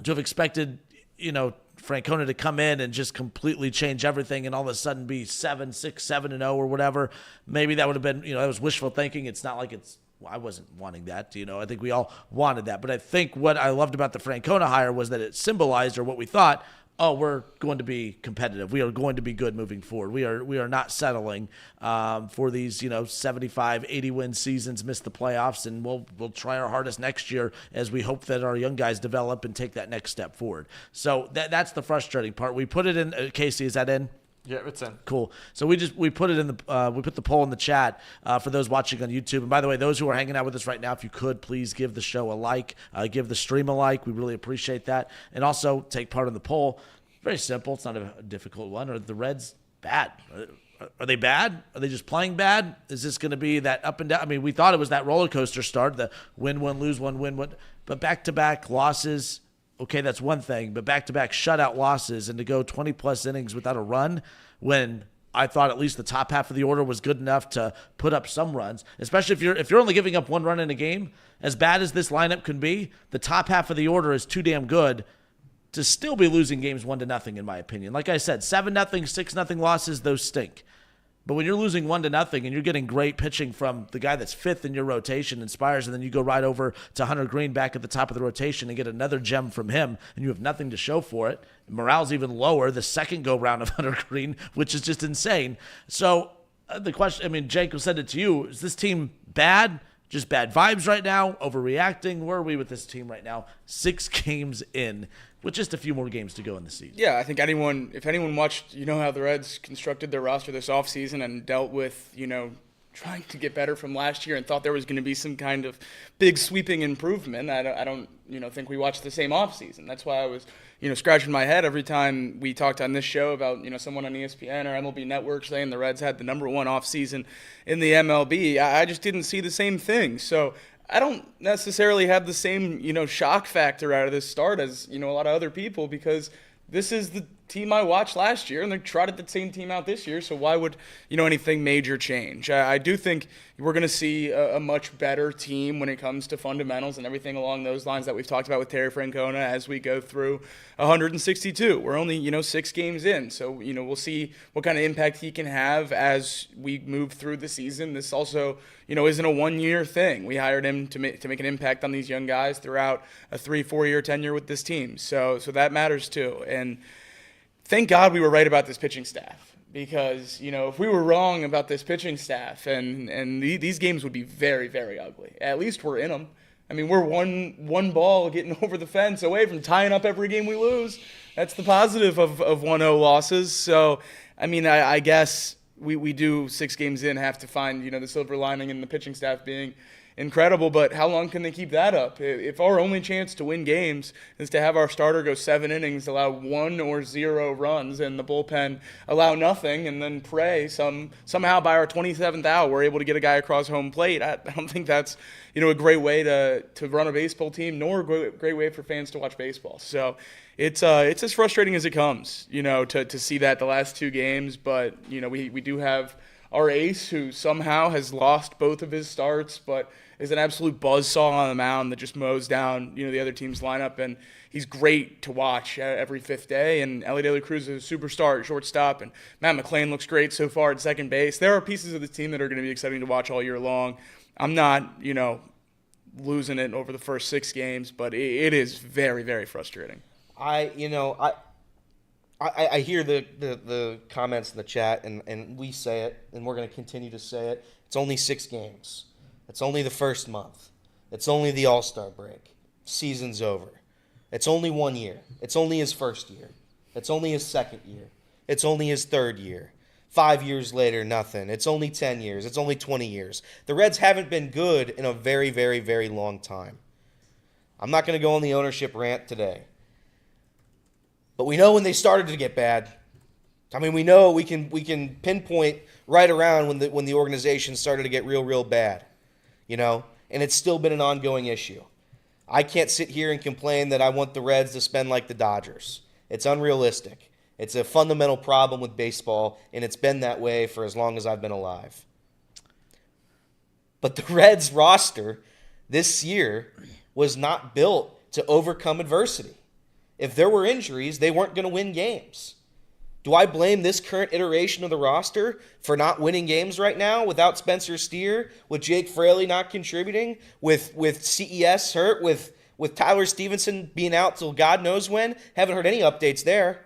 have expected, Francona to come in and just completely change everything and all of a sudden be 7-6-7-0 or whatever, maybe that would have been, that was wishful thinking. It's not like I wasn't wanting that, I think we all wanted that. But I think what I loved about the Francona hire was that it symbolized, or what we thought, we're going to be competitive. We are going to be good moving forward. We are not settling for these 75, 80 win seasons, miss the playoffs, and we'll try our hardest next year as we hope that our young guys develop and take that next step forward. So that's the frustrating part. We put it in. Casey, is that in? Yeah, it's in. Cool. So we put it in we put the poll in the chat for those watching on YouTube. And by the way, those who are hanging out with us right now, if you could please give the show a like, give the stream a like. We really appreciate that. And also take part in the poll. Very simple. It's not a difficult one. Are the Reds bad? Are they bad? Are they just playing bad? Is this going to be that up and down? I mean, we thought it was that roller coaster start, the win one, lose one, win one, but back-to-back losses. Okay, that's one thing, but back-to-back shutout losses, and to go 20-plus innings without a run when I thought at least the top half of the order was good enough to put up some runs, especially if you're only giving up 1 run in a game. As bad as this lineup can be, the top half of the order is too damn good to still be losing games 1-0, in my opinion. Like I said, 7-0, 6-0 losses, those stink. But when you're losing 1-0 and you're getting great pitching from the guy that's 5th in your rotation in Spiers, and then you go right over to Hunter Greene back at the top of the rotation and get another gem from him, and you have nothing to show for it. Morale's even lower the second go-round of Hunter Greene, which is just insane. So the question, Jake said it to you, is this team bad? Just bad vibes right now? Overreacting? Where are we with this team right now? 6 games in, with just a few more games to go in the season. Yeah, I think if anyone watched, how the Reds constructed their roster this offseason and dealt with, trying to get better from last year and thought there was going to be some kind of big sweeping improvement. I don't think we watched the same offseason. That's why I was, scratching my head every time we talked on this show about, someone on ESPN or MLB Network saying the Reds had the number 1 offseason in the MLB. I just didn't see the same thing. So I don't necessarily have the same, shock factor out of this start as, a lot of other people, because this is the team I watched last year, and they trotted the same team out this year, so why would, anything major change? I do think we're going to see a much better team when it comes to fundamentals and everything along those lines that we've talked about with Terry Francona as we go through 162. We're only, 6 games in, so, we'll see what kind of impact he can have as we move through the season. This also, isn't a 1-year thing. We hired him to make an impact on these young guys throughout a 3-4 year tenure with this team, so that matters too. And thank God we were right about this pitching staff, because, if we were wrong about this pitching staff, and these games would be very, very ugly. At least we're in them. We're one ball getting over the fence away from tying up every game we lose. That's the positive of 1-0 losses. So, I guess we do 6 games in have to find, the silver lining in the pitching staff being incredible, but how long can they keep that up? If our only chance to win games is to have our starter go 7 innings, allow 1 or 0 runs, and the bullpen allow nothing, and then pray somehow by our 27th out we're able to get a guy across home plate, I don't think that's a great way to run a baseball team, nor a great way for fans to watch baseball. So it's as frustrating as it comes, to see that the last 2 games. But we do have our ace, who somehow has lost both of his starts, but is an absolute buzzsaw on the mound that just mows down, the other team's lineup. And he's great to watch every 5th day. And Elly De La Cruz is a superstar at shortstop. And Matt McClain looks great so far at second base. There are pieces of the team that are going to be exciting to watch all year long. I'm not, losing it over the first 6 games, but it is very, very frustrating. I hear the comments in the chat, and we say it, and we're going to continue to say it. It's only 6 games. It's only the first month. It's only the All-Star break. Season's over. It's only 1 year. It's only his first year. It's only his second year. It's only his third year. 5 years later, nothing. It's only 10 years. It's only 20 years. The Reds haven't been good in a very, very, very long time. I'm not going to go on the ownership rant today. But we know when they started to get bad. I mean, we know we can pinpoint right around when the organization started to get real bad, and it's still been an ongoing issue. I can't sit here and complain that I want the Reds to spend like the Dodgers. It's unrealistic. It's a fundamental problem with baseball, and it's been that way for as long as I've been alive. But the Reds roster this year was not built to overcome adversity. If there were injuries, they weren't going to win games. Do I blame this current iteration of the roster for not winning games right now without Spencer Steer, with Jake Fraley not contributing, with CES hurt, with Tyler Stevenson being out till God knows when? Haven't heard any updates there.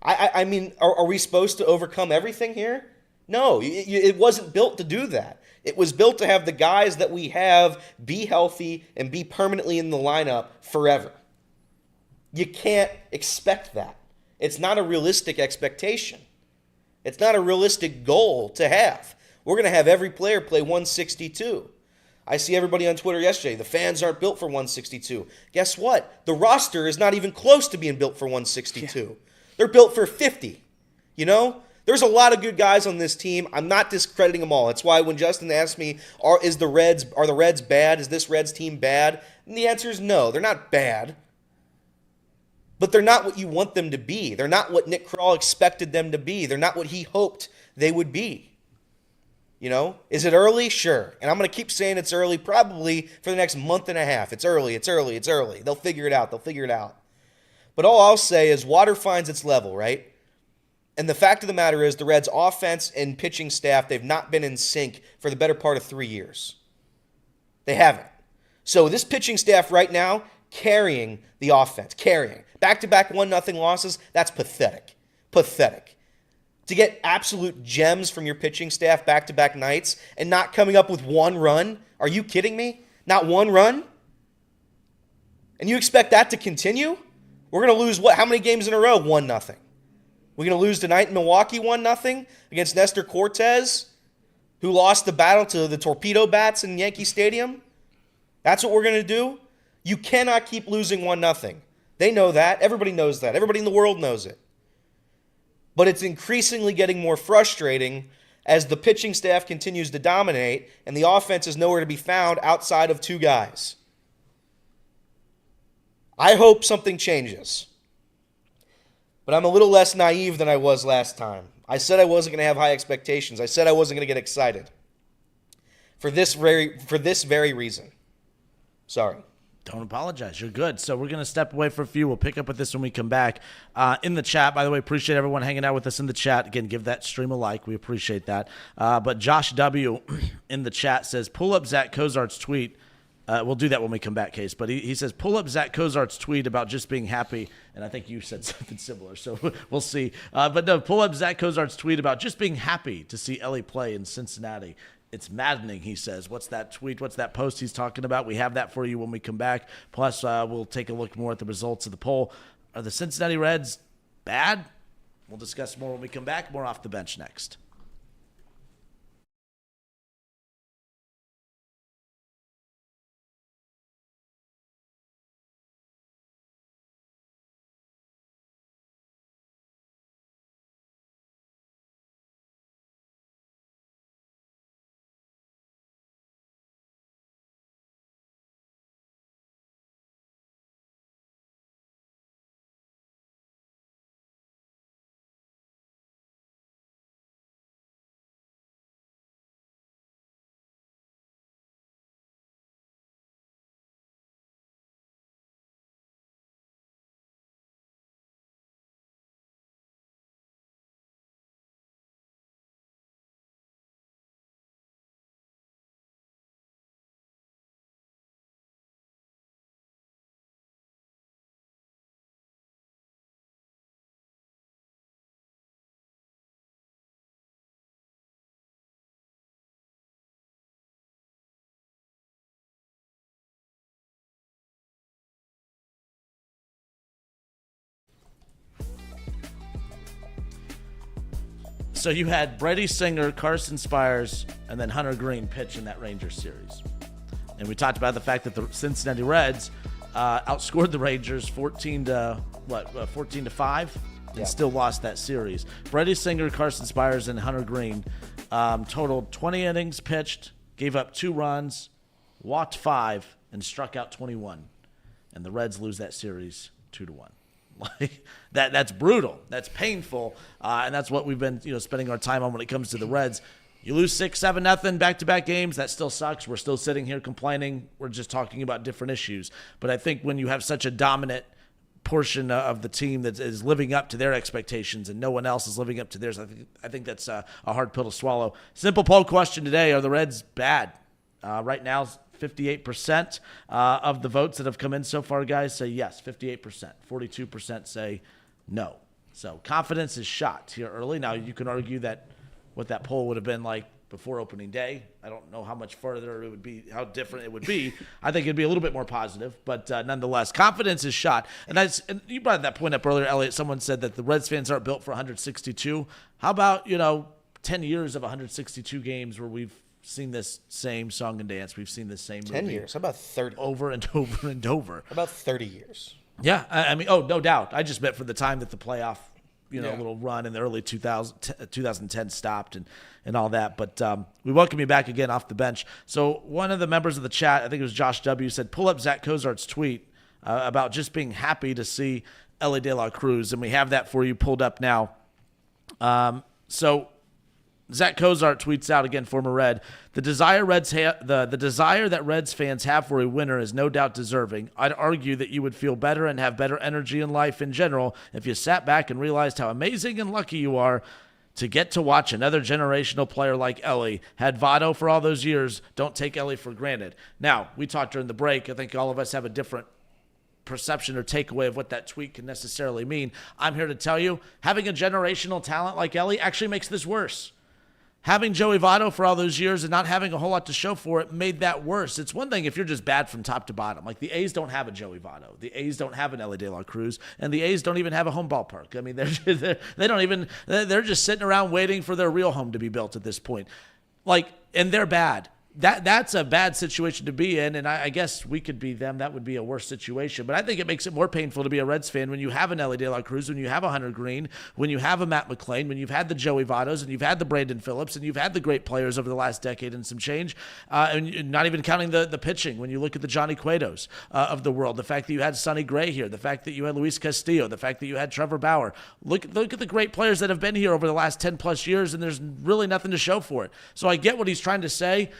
I mean, are we supposed to overcome everything here? No, it wasn't built to do that. It was built to have the guys that we have be healthy and be permanently in the lineup forever. You can't expect that. It's not a realistic expectation. It's not a realistic goal to have. We're going to have every player play 162. I see everybody on Twitter yesterday. The fans aren't built for 162. Guess what? The roster is not even close to being built for 162. Yeah. They're built for 50. There's a lot of good guys on this team. I'm not discrediting them all. That's why when Justin asked me, are the Reds bad? Is this Reds team bad? And the answer is no. They're not bad. But they're not what you want them to be. They're not what Nick Krall expected them to be. They're not what he hoped they would be. Is it early? Sure. And I'm going to keep saying it's early probably for the next month and a half. It's early. They'll figure it out. But all I'll say is water finds its level, right? And the fact of the matter is the Reds' offense and pitching staff, they've not been in sync for the better part of 3 years. They haven't. So this pitching staff right now, carrying the offense, back-to-back 1-0 losses, that's pathetic. To get absolute gems from your pitching staff back-to-back nights and not coming up with 1 run, are you kidding me? Not 1 run? And you expect that to continue? We're going to lose how many games in a row? 1-0. We're going to lose tonight in Milwaukee 1-0 against Nestor Cortes, who lost the battle to the torpedo bats in Yankee Stadium? That's what we're going to do? You cannot keep losing 1-0. They know that. Everybody knows that. Everybody in the world knows it. But it's increasingly getting more frustrating as the pitching staff continues to dominate and the offense is nowhere to be found outside of 2 guys. I hope something changes. But I'm a little less naive than I was last time. I said I wasn't going to have high expectations. I said I wasn't going to get excited. For this very reason. Sorry. Don't apologize. You're good. So we're going to step away for a few. We'll pick up with this when we come back. In the chat, by the way, appreciate everyone hanging out with us in the chat. Again, give that stream a like. We appreciate that. But Josh W. in the chat says, pull up Zach Cozart's tweet. We'll do that when we come back, Case. But he says, pull up Zach Cozart's tweet about just being happy. And I think you said something similar, so we'll see. But no, pull up Zach Cozart's tweet about just being happy to see Elly play in Cincinnati. It's maddening, he says. What's that tweet? What's that post he's talking about? We have that for you when we come back. Plus, we'll take a look more at the results of the poll. Are the Cincinnati Reds bad? We'll discuss more when we come back. More Off the Bench next. So you had Brady Singer, Carson Spiers, and then Hunter Greene pitch in that Rangers series. And we talked about the fact that the Cincinnati Reds outscored the Rangers 14 to 5, and still lost that series. Brady Singer, Carson Spiers, and Hunter Greene totaled 20 innings pitched, gave up 2 runs, walked 5, and struck out 21. And the Reds lose that series 2-1. Like that's brutal. That's painful, and that's what we've been spending our time on when it comes to the Reds. You lose 6-7-0 back-to-back games. That still sucks. We're still sitting here complaining. We're just talking about different issues. But I think when you have such a dominant portion of the team that is living up to their expectations and no one else is living up to theirs, I think that's a hard pill to swallow. Simple poll question today: are the Reds bad? Right now, 58% of the votes that have come in so far, guys, say yes. 58%. 42% say no. So confidence is shot here early. Now you can argue that what that poll would have been like before opening day. I don't know how much further it would be, how different it would be. I think it'd be a little bit more positive, but nonetheless, confidence is shot. And you brought that point up earlier, Elliot. Someone said that the Reds fans aren't built for 162. How about 10 years of 162 games where we've seen this same song and dance? We've seen this same 10 movie years. How about 30? Over and over and over. How about 30 years? Yeah, I mean, no doubt. I just meant for the time that the playoff, little run in the early 2010 stopped and all that. But we welcome you back again off the bench. So one of the members of the chat, I think it was Josh W., said, pull up Zach Cozart's tweet about just being happy to see Elly De La Cruz. And we have that for you pulled up now. So Zach Cozart tweets out, again, former Red, the desire that Reds fans have for a winner is no doubt deserving. I'd argue that you would feel better and have better energy in life in general if you sat back and realized how amazing and lucky you are to get to watch another generational player like Elly. Had Votto for all those years. Don't take Elly for granted. Now, we talked during the break. I think all of us have a different perception or takeaway of what that tweet can necessarily mean. I'm here to tell you, having a generational talent like Elly actually makes this worse. Having Joey Votto for all those years and not having a whole lot to show for it made that worse. It's one thing if you're just bad from top to bottom. Like the A's don't have a Joey Votto. The A's don't have an Elly De La Cruz. And the A's don't even have a home ballpark. I mean, they're just sitting around waiting for their real home to be built at this point. And they're bad. That's a bad situation to be in, and I guess we could be them. That would be a worse situation. But I think it makes it more painful to be a Reds fan when you have an Elly De La Cruz, when you have a Hunter Greene, when you have a Matt McClain, when you've had the Joey Vottos, and you've had the Brandon Phillips, and you've had the great players over the last decade and some change, and not even counting the pitching. When you look at the Johnny Cuetos of the world, the fact that you had Sonny Gray here, the fact that you had Luis Castillo, the fact that you had Trevor Bauer. Look at the great players that have been here over the last 10-plus years, and there's really nothing to show for it. So I get what he's trying to say.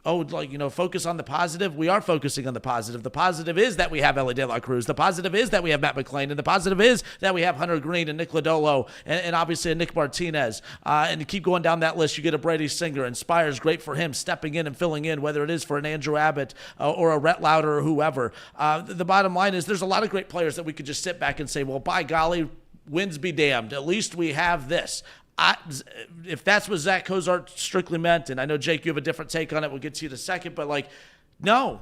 Focus on the positive. We are focusing on the positive. The positive is that we have Elly De La Cruz. The positive is that we have Matt McClain. And the positive is that we have Hunter Greene and Nick Lodolo and obviously a Nick Martinez. And to keep going down that list, you get a Brady Singer and Spiers, great for him, stepping in and filling in, whether it is for an Andrew Abbott or a Rhett Lauder or whoever. The bottom line is there's a lot of great players that we could just sit back and say, well, by golly, wins be damned. At least we have this. If that's what Zach Cozart strictly meant, and I know, Jake, you have a different take on it. We'll get to you in a second. But, no.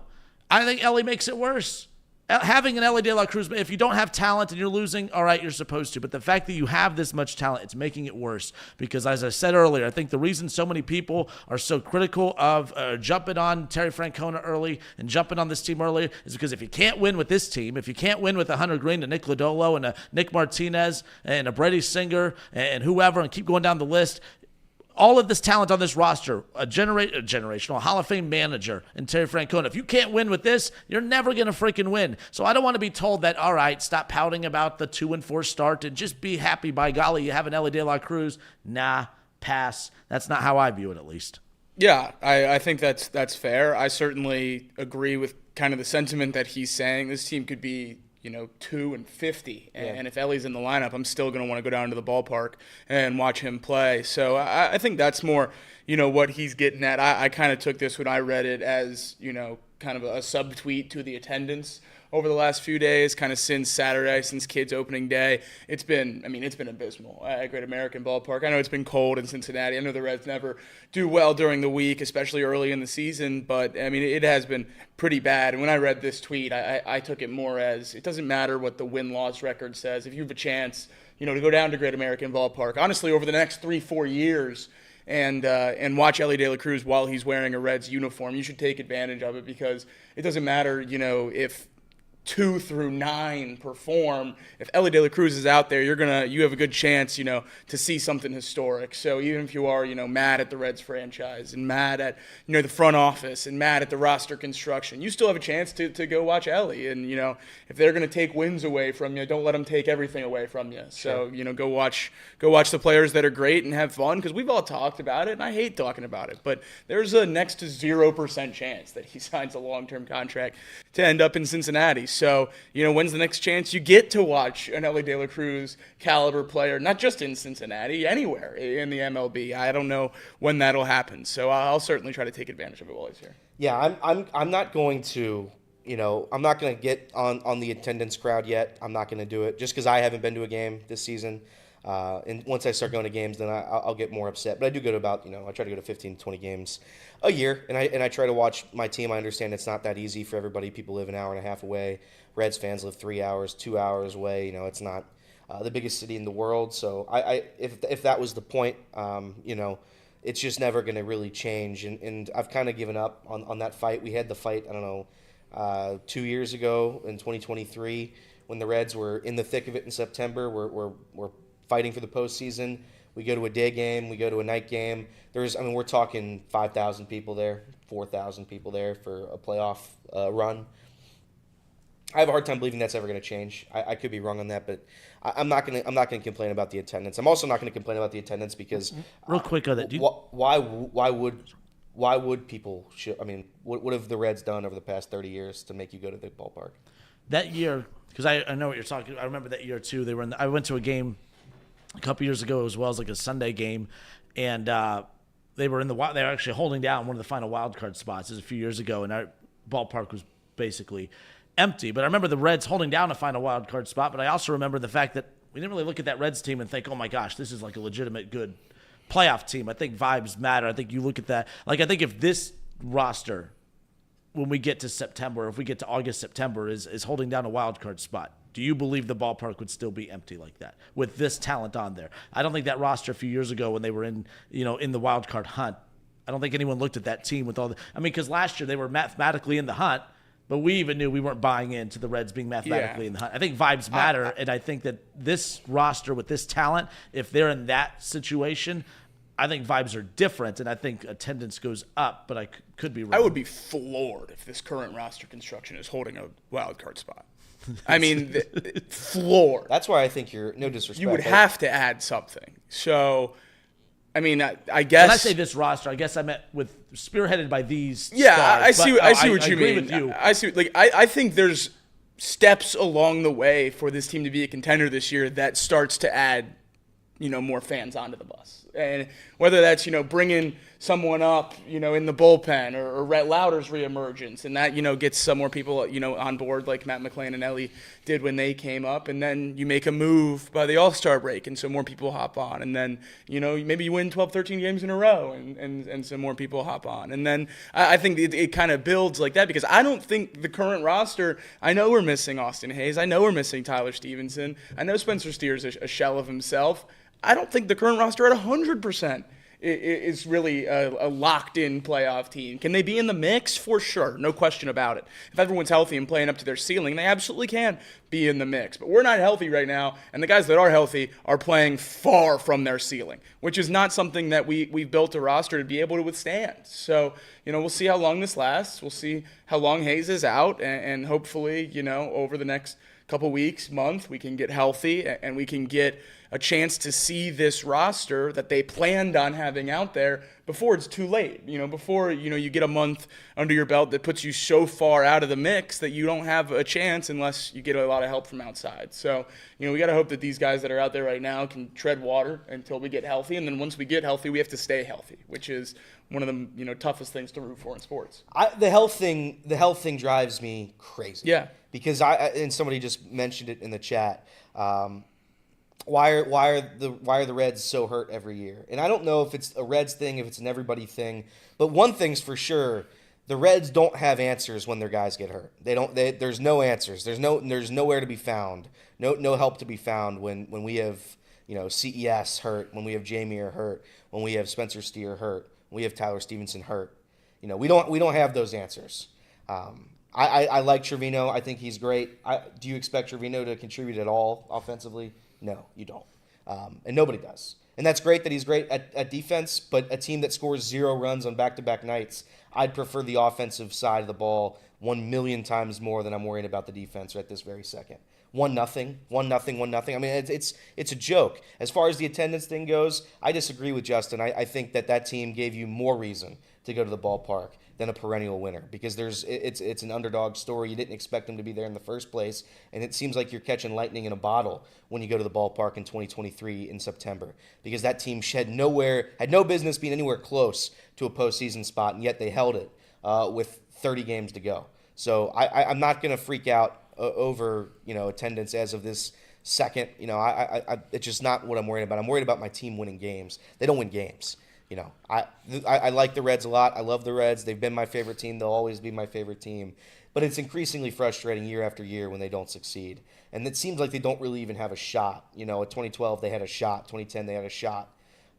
I think Elly makes it worse. Having an Elly De La Cruz, if you don't have talent and you're losing, all right, you're supposed to. But the fact that you have this much talent, it's making it worse. Because as I said earlier, I think the reason so many people are so critical of jumping on Terry Francona early and jumping on this team early is because if you can't win with this team, if you can't win with a Hunter Greene, a Nick Lodolo, and a Nick Martinez, and a Brady Singer, and whoever, and keep going down the list, all of this talent on this roster, a generational Hall of Fame manager in Terry Francona. If you can't win with this, you're never going to freaking win. So I don't want to be told that, all right, stop pouting about the 2-4 start and just be happy, by golly, you have an Elly De La Cruz. Nah, pass. That's not how I view it, at least. Yeah, I think that's fair. I certainly agree with kind of the sentiment that he's saying. This team could be 2-50. And if Elly's in the lineup, I'm still going to want to go down to the ballpark and watch him play. So I think that's more, what he's getting at. I kind of took this when I read it as, kind of a subtweet to the attendance over the last few days, kind of since Saturday, since kids opening day. It's been abysmal at Great American Ballpark. I know it's been cold in Cincinnati. I know the Reds never do well during the week, especially early in the season, but it has been pretty bad. And when I read this tweet, I took it more as it doesn't matter what the win-loss record says. If you have a chance to go down to Great American Ballpark, honestly, over the next 3-4 years, and watch Elly De La Cruz while he's wearing a Reds uniform. You should take advantage of it, because it doesn't matter, if 2 through 9 perform. If Elly De La Cruz is out there, you have a good chance, to see something historic. So even if you are, mad at the Reds franchise and mad at, the front office and mad at the roster construction, you still have a chance to go watch Elly. And, if they're going to take wins away from you, don't let them take everything away from you. So, go watch the players that are great and have fun, because we've all talked about it, and I hate talking about it, but there's a next to 0% chance that he signs a long-term contract to end up in Cincinnati. So, when's the next chance you get to watch an Elly De La Cruz caliber player, not just in Cincinnati, anywhere in the MLB? I don't know when that'll happen. So I'll certainly try to take advantage of it while he's here. Yeah, I'm not going to, I'm not going to get on the attendance crowd yet. I'm not going to do it just because I haven't been to a game this season. And once I start going to games, then I'll get more upset. But I do go to about, I try to go to 15 to 20 games a year, and I try to watch my team. I understand it's not that easy for everybody. People live an hour and a half away. Reds fans live 3 hours, 2 hours away. It's not the biggest city in the world. So if that was the point, it's just never going to really change. And I've kind of given up on that fight. We had the fight, 2 years ago in 2023 when the Reds were in the thick of it in September. We're fighting for the postseason. We go to a day game. We go to a night game. We're talking 5,000 people there, 4,000 people there for a playoff run. I have a hard time believing that's ever going to change. I could be wrong on that, but I'm not going to complain about the attendance. I'm also not going to complain about the attendance because real quick on that. Why would people? What have the Reds done over the past 30 years to make you go to the ballpark? That year, because I know what you're talking. I remember that year too. I went to a game a couple years ago as well, as like a Sunday game, and they were actually holding down one of the final wild card spots. This was a few years ago, and our ballpark was basically empty. But I remember the Reds holding down a final wild card spot. But I also remember the fact that we didn't really look at that Reds team and think, oh my gosh, this is like a legitimate good playoff team. I think vibes matter. I think you look at that. Like, I think if this roster, when we get to September, if we get to August, September, is holding down a wild card spot, do you believe the ballpark would still be empty like that with this talent on there? I don't think that roster a few years ago when they were in the wild card hunt, I don't think anyone looked at that team with all the. Because last year they were mathematically in the hunt, but we even knew we weren't buying into the Reds being mathematically in the hunt. I think vibes matter, and I think that this roster with this talent, if they're in that situation, I think vibes are different, and I think attendance goes up, but I could be wrong. I would be floored if this current roster construction is holding a wild card spot. Floored. That's why I think you're, no disrespect, you would have to add something. So, I guess. When I say this roster, I guess I meant with spearheaded by these. Yeah, stars, I see what you agree mean. With you. I see. I think there's steps along the way for this team to be a contender this year that starts to add, more fans onto the bus. And whether that's, bringing someone up, in the bullpen or Rhett Lauder's reemergence, and that, gets some more people, on board like Matt McClain and Elly did when they came up. And then you make a move by the All-Star break, and so more people hop on. And then, maybe you win 12, 13 games in a row, and some more people hop on. And then I think it kind of builds like that, because I don't think the current roster, I know we're missing Austin Hayes. I know we're missing Tyler Stevenson. I know Spencer Steers is a shell of himself. I don't think the current roster at 100% is really a locked-in playoff team. Can they be in the mix? For sure. No question about it. If everyone's healthy and playing up to their ceiling, they absolutely can be in the mix. But we're not healthy right now, and the guys that are healthy are playing far from their ceiling, which is not something that we've built a roster to be able to withstand. So, we'll see how long this lasts. We'll see how long Hayes is out, and hopefully, over the next couple weeks, month, we can get healthy and we can get a chance to see this roster that they planned on having out there before it's too late. Before you get a month under your belt that puts you so far out of the mix that you don't have a chance unless you get a lot of help from outside. So, we got to hope that these guys that are out there right now can tread water until we get healthy, and then once we get healthy, we have to stay healthy, which is one of the toughest things to root for in sports. The health thing drives me crazy. Yeah. Because and somebody just mentioned it in the chat. Why are the Reds so hurt every year? And I don't know if it's a Reds thing, if it's an everybody thing. But one thing's for sure, The Reds don't have answers when their guys get hurt. There's no answers. There's nowhere to be found. No help to be found when we have CES hurt, when we have Jamie hurt, when we have Spencer Steer hurt, when we have Tyler Stevenson hurt. We don't have those answers. I like Trevino. I think he's great. Do you expect Trevino to contribute at all offensively? No, you don't. And nobody does. And that's great that he's great at defense, but a team that scores 0 runs on back-to-back nights, I'd prefer the offensive side of the ball 1 million times more than I'm worried about the defense at this very second. 1-0, 1-0. I mean, it's a joke. As far as the attendance thing goes, I disagree with Justin. I think that team gave you more reason to go to the ballpark than a perennial winner because it's an underdog story. You didn't expect them to be there in the first place, and it seems like you're catching lightning in a bottle when you go to the ballpark in 2023 in September because that team had no business being anywhere close to a postseason spot, and yet they held it with 30 games to go. So I'm not going to freak out over attendance as of this second. It's just not what I'm worried about. I'm worried about my team winning games. They don't win games. I like the Reds a lot. I love the Reds. They've been my favorite team. They'll always be my favorite team. But it's increasingly frustrating year after year when they don't succeed. And it seems like they don't really even have a shot. At 2012, they had a shot. 2010, they had a shot.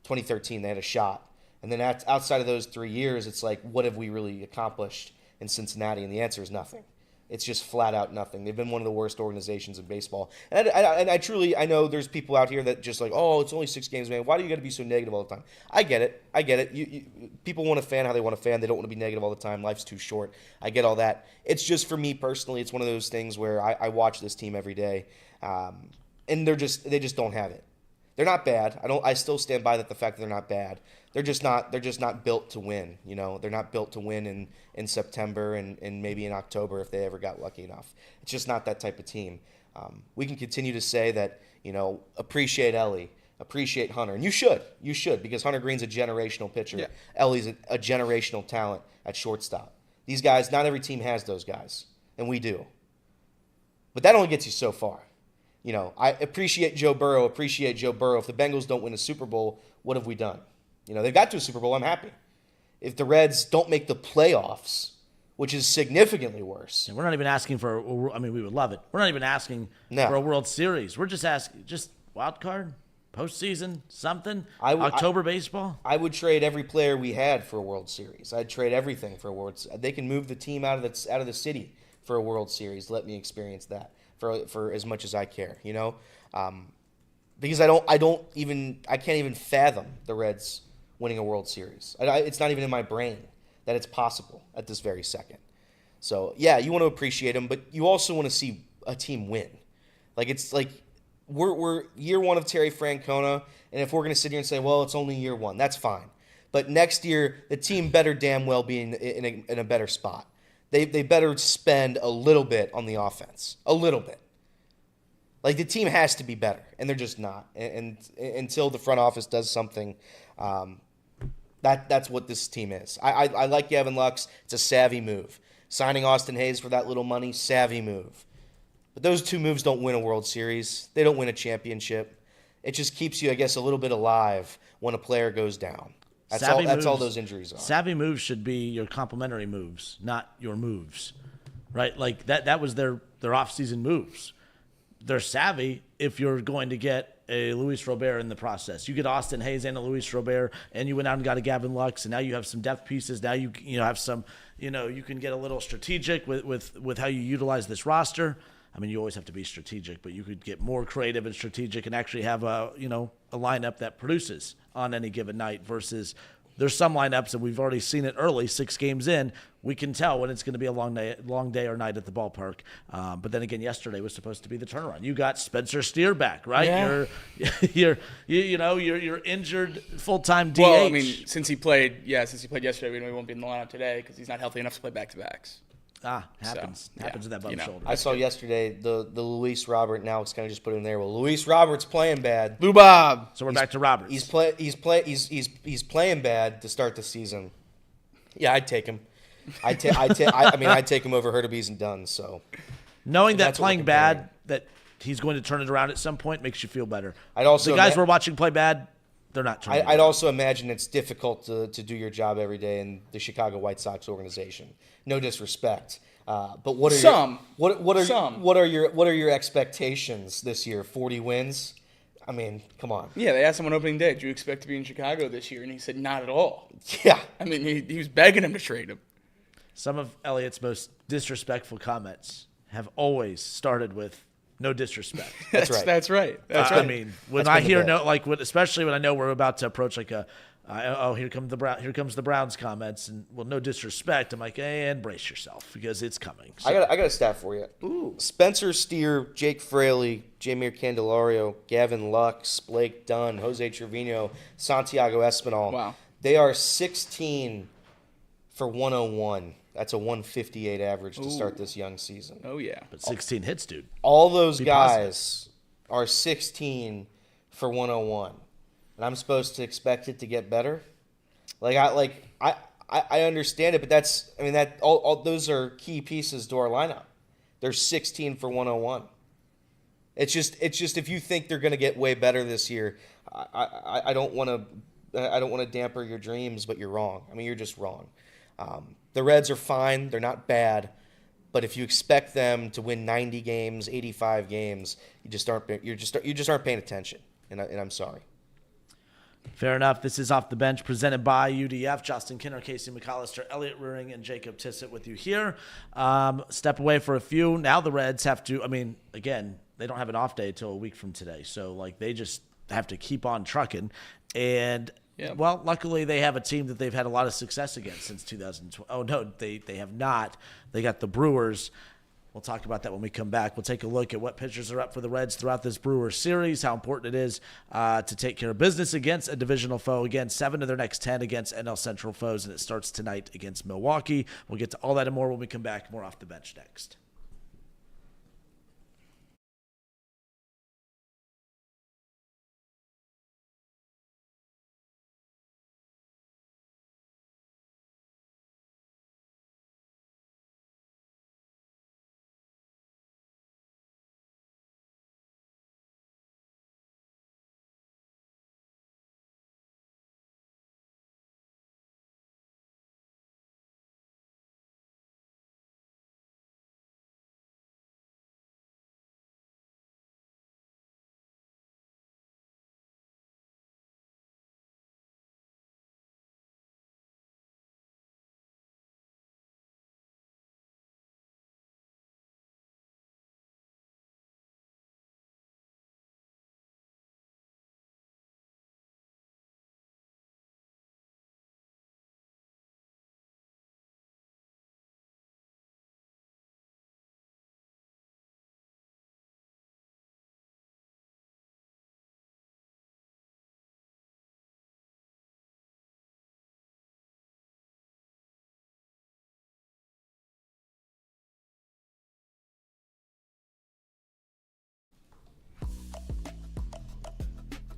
2013, they had a shot. And then outside of those 3 years, it's like, what have we really accomplished in Cincinnati? And the answer is nothing. It's just flat out nothing. They've been one of the worst organizations in baseball. And I know there's people out here that just like, oh, it's only 6 games, man. Why do you got to be so negative all the time? I get it. People want to fan how they want to fan. They don't want to be negative all the time. Life's too short. I get all that. It's just for me personally, it's one of those things where I watch this team every day, and they just don't have it. They're not bad. I still stand by the fact that they're not bad. They're just not built to win. They're not built to win in September and maybe in October if they ever got lucky enough. It's just not that type of team. We can continue to say that, appreciate Elly, appreciate Hunter. And you should because Hunter Greene's a generational pitcher. Yeah. Ellie's a generational talent at shortstop. These guys, not every team has those guys, and we do. But that only gets you so far. I appreciate Joe Burrow. If the Bengals don't win a Super Bowl, what have we done? They've got to a Super Bowl, I'm happy. If the Reds don't make the playoffs, which is significantly worse. And we're not even asking for, we would love it. We're not even asking for a World Series. We're just asking, wild card, postseason, something, October baseball. I would trade every player we had for a World Series. I'd trade everything for a World Series. They can move the team out of the city for a World Series. Let me experience that for as much as I care, because I can't even fathom the Reds winning a World Series. It's not even in my brain that it's possible at this very second. So, yeah, you want to appreciate them, but you also want to see a team win. It's like we're year one of Terry Francona, and if we're going to sit here and say, well, it's only year one, that's fine. But next year, the team better damn well be in a better spot. They better spend a little bit on the offense. A little bit. The team has to be better, and they're just not. And until the front office does something, that's what this team is. I like Gavin Lux. It's a savvy move. Signing Austin Hayes for that little money, savvy move. But those 2 moves don't win a World Series. They don't win a championship. It just keeps you, I guess, a little bit alive when a player goes down. That's all those injuries are. Savvy moves should be your complementary moves, not your moves, right? That was their offseason moves. They're savvy if you're going to get a Luis Robert in the process. You get Austin Hayes and a Luis Robert, and you went out and got a Gavin Lux, and now you have some depth pieces. Now you have some, you can get a little strategic with how you utilize this roster. I mean, you always have to be strategic, but you could get more creative and strategic and actually have a lineup that produces on any given night versus there's some lineups, and we've already seen it early, 6 games in, we can tell when it's going to be a long day or night at the ballpark. But then again, yesterday was supposed to be the turnaround. You got Spencer Steer back, right? Yeah. You're injured full-time DH. Well, I mean, since he played yesterday, we know he won't be in the lineup today because he's not healthy enough to play back-to-backs. Happens with that bum shoulder. I saw yesterday the Luis Robert. Now it's kind of just put in there. Well, Luis Robert's playing bad. Lou Bob. So we're back to Roberts. He's playing bad to start the season. Yeah, I'd take him. I'd take him over Hurtubise and Dunn. So knowing that playing bad, that he's going to turn it around at some point makes you feel better. I'd also the guys we're watching play bad. they're not turning. I'd also imagine it's difficult to do your job every day in the Chicago White Sox organization. No disrespect, but what are your expectations this year? 40 wins? I mean, come on. Yeah, they asked him on opening day, "Do you expect to be in Chicago this year?" And he said, "Not at all." Yeah. I mean, he was begging him to trade him. Some of Elliot's most disrespectful comments have always started with "no disrespect." That's right. That's right. I mean, when I hear especially when I know we're about to approach like here comes the Browns comments, and no disrespect. I'm like, and brace yourself because it's coming. So, I got a stat for you. Ooh. Spencer Steer, Jake Fraley, Jamir Candelario, Gavin Lux, Blake Dunn, Jose Trevino, Santiago Espinal. Wow. They are 16 for 101. That's a 158 average to start this young season. Oh yeah. but 16 hits, dude. All those Be guys are 16 for 101. And I'm supposed to expect it to get better? I understand it, but all those are key pieces to our lineup. They're 16 for 101. It's just if you think they're going to get way better this year, I don't want to damper your dreams, but you're wrong. I mean, you're just wrong. The Reds are fine; they're not bad, but if you expect them to win 90 games, 85 games, you just aren't paying attention, and I'm sorry. Fair enough. This is Off the Bench presented by UDF. Justin Kinner, Casey McAllister, Elliot Rearing, and Jacob Tissett with you here. Step away for a few. Now the Reds have to, again, they don't have an off day until a week from today. So, they just have to keep on trucking. And, well, luckily they have a team that they've had a lot of success against since 2012. Oh, no, they have not. They got the Brewers. We'll talk about that when we come back. We'll take a look at what pitchers are up for the Reds throughout this Brewers series, how important it is to take care of business against a divisional foe. Again, 7 of their next 10 against NL Central foes, and it starts tonight against Milwaukee. We'll get to all that and more when we come back. More Off the Bench next.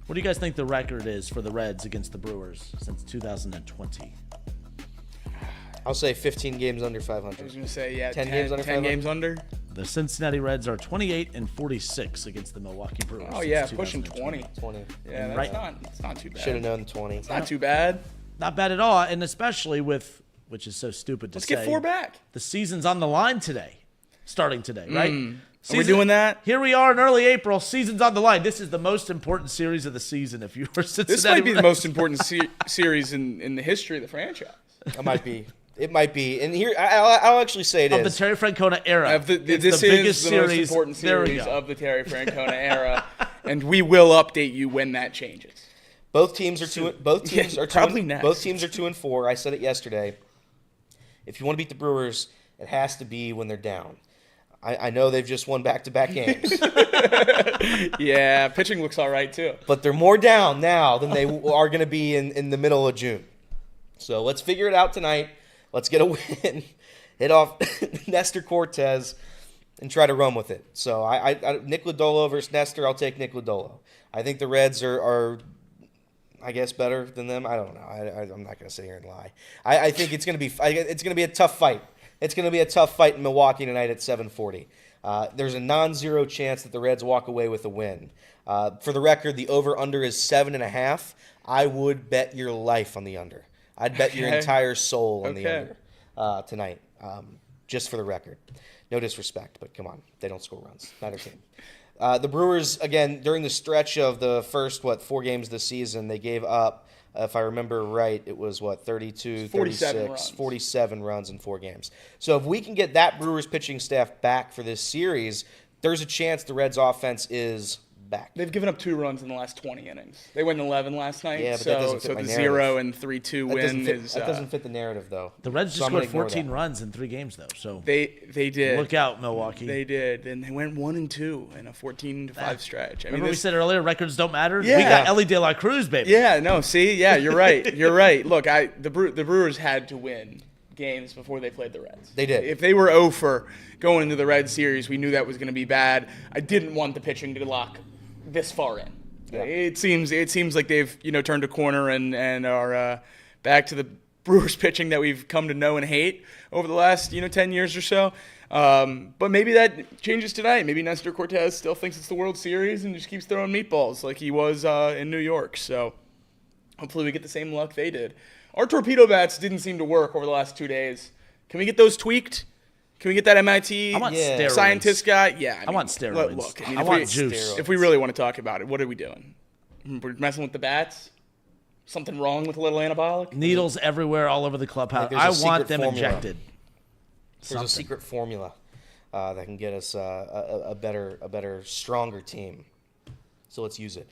What do you guys think the record is for the Reds against the Brewers since 2020? I'll say 15 games under I was 500. going to say, 10 games under 10 500? games under. The Cincinnati Reds are 28-46 against the Milwaukee Brewers. Oh, yeah, pushing 20. 20. Yeah, Right. it's not too bad. Should have known 20. It's not too bad. Not bad at all, and especially with, which is so stupid to Let's say. get 4 back. The season's on the line today, starting today, right? Are we doing that? Here we are in early April. Season's on the line. This is the most important series of the season. If you were Cincinnati This might be the Reds. most important series in the history of the franchise. It might be. It might be. And here, I'll actually say it of the is. Terry Francona era. This It's the biggest is the most series. important There we series go. of the Terry Francona era, and we will update you when that changes. Both teams are two. Both teams Yeah, are two. probably next. Both teams are 2-4. I said it yesterday. If you want to beat the Brewers, it has to be when they're down. I know they've just won back-to-back games, Yeah, pitching looks all right too. but they're more down now than they are going to be in the middle of June. So let's figure it out tonight. Let's get a win, hit off Nestor Cortes, and try to run with it. So I Nick Lodolo versus Nestor. I'll take Nick Lodolo. I think the Reds are I guess better than them. I don't know. I'm not going to sit here and lie. I think it's going to be a tough fight. It's going to be a tough fight in Milwaukee tonight at 7:40. There's a non-zero chance that the Reds walk away with a win. For the record, the over/under is 7.5. I would bet your life on the under. I'd bet your entire soul on the under tonight, just for the record. No disrespect, but come on. They don't score runs. Neither team. The Brewers, again, during the stretch of the first, 4 games this season, they gave up, if I remember right, it was, 32, 36, 47 runs in 4 games. So if we can get that Brewers pitching staff back for this series, there's a chance the Reds offense is back. They've given up 2 runs in the last 20 innings. They went 11 last night. Yeah, but that doesn't fit my the narrative. 0 and 3-2 win is. That doesn't fit the narrative, though. The Reds just scored 14 runs in 3 games, though. So they did. Look out, Milwaukee. They did, and they went 1-2 in a 14-5 stretch. Remember we said earlier, records don't matter. Yeah. We got Elly De La Cruz, baby. Yeah, no, see, yeah, you're right. You're right. Look, the Brewers had to win games before they played the Reds. They did. If they were 0 for going into the Reds series, we knew that was going to be bad. I didn't want the pitching to lock this far in. Yeah. It seems like they've turned a corner and are back to the Brewers pitching that we've come to know and hate over the last 10 years or so. But maybe that changes tonight. Maybe Nestor Cortes still thinks it's the World Series and just keeps throwing meatballs like he was in New York. So hopefully we get the same luck they did. Our torpedo bats didn't seem to work over the last 2 days. Can we get those tweaked? Can we get that MIT scientist guy? Yeah. I want steroids. Look, I want juice. If we really want to talk about it, what are we doing? We're messing with the bats? Something wrong with a little anabolic? Needles everywhere, all over the clubhouse. I want them injected. There's a secret formula that can get us a better, stronger team. So let's use it.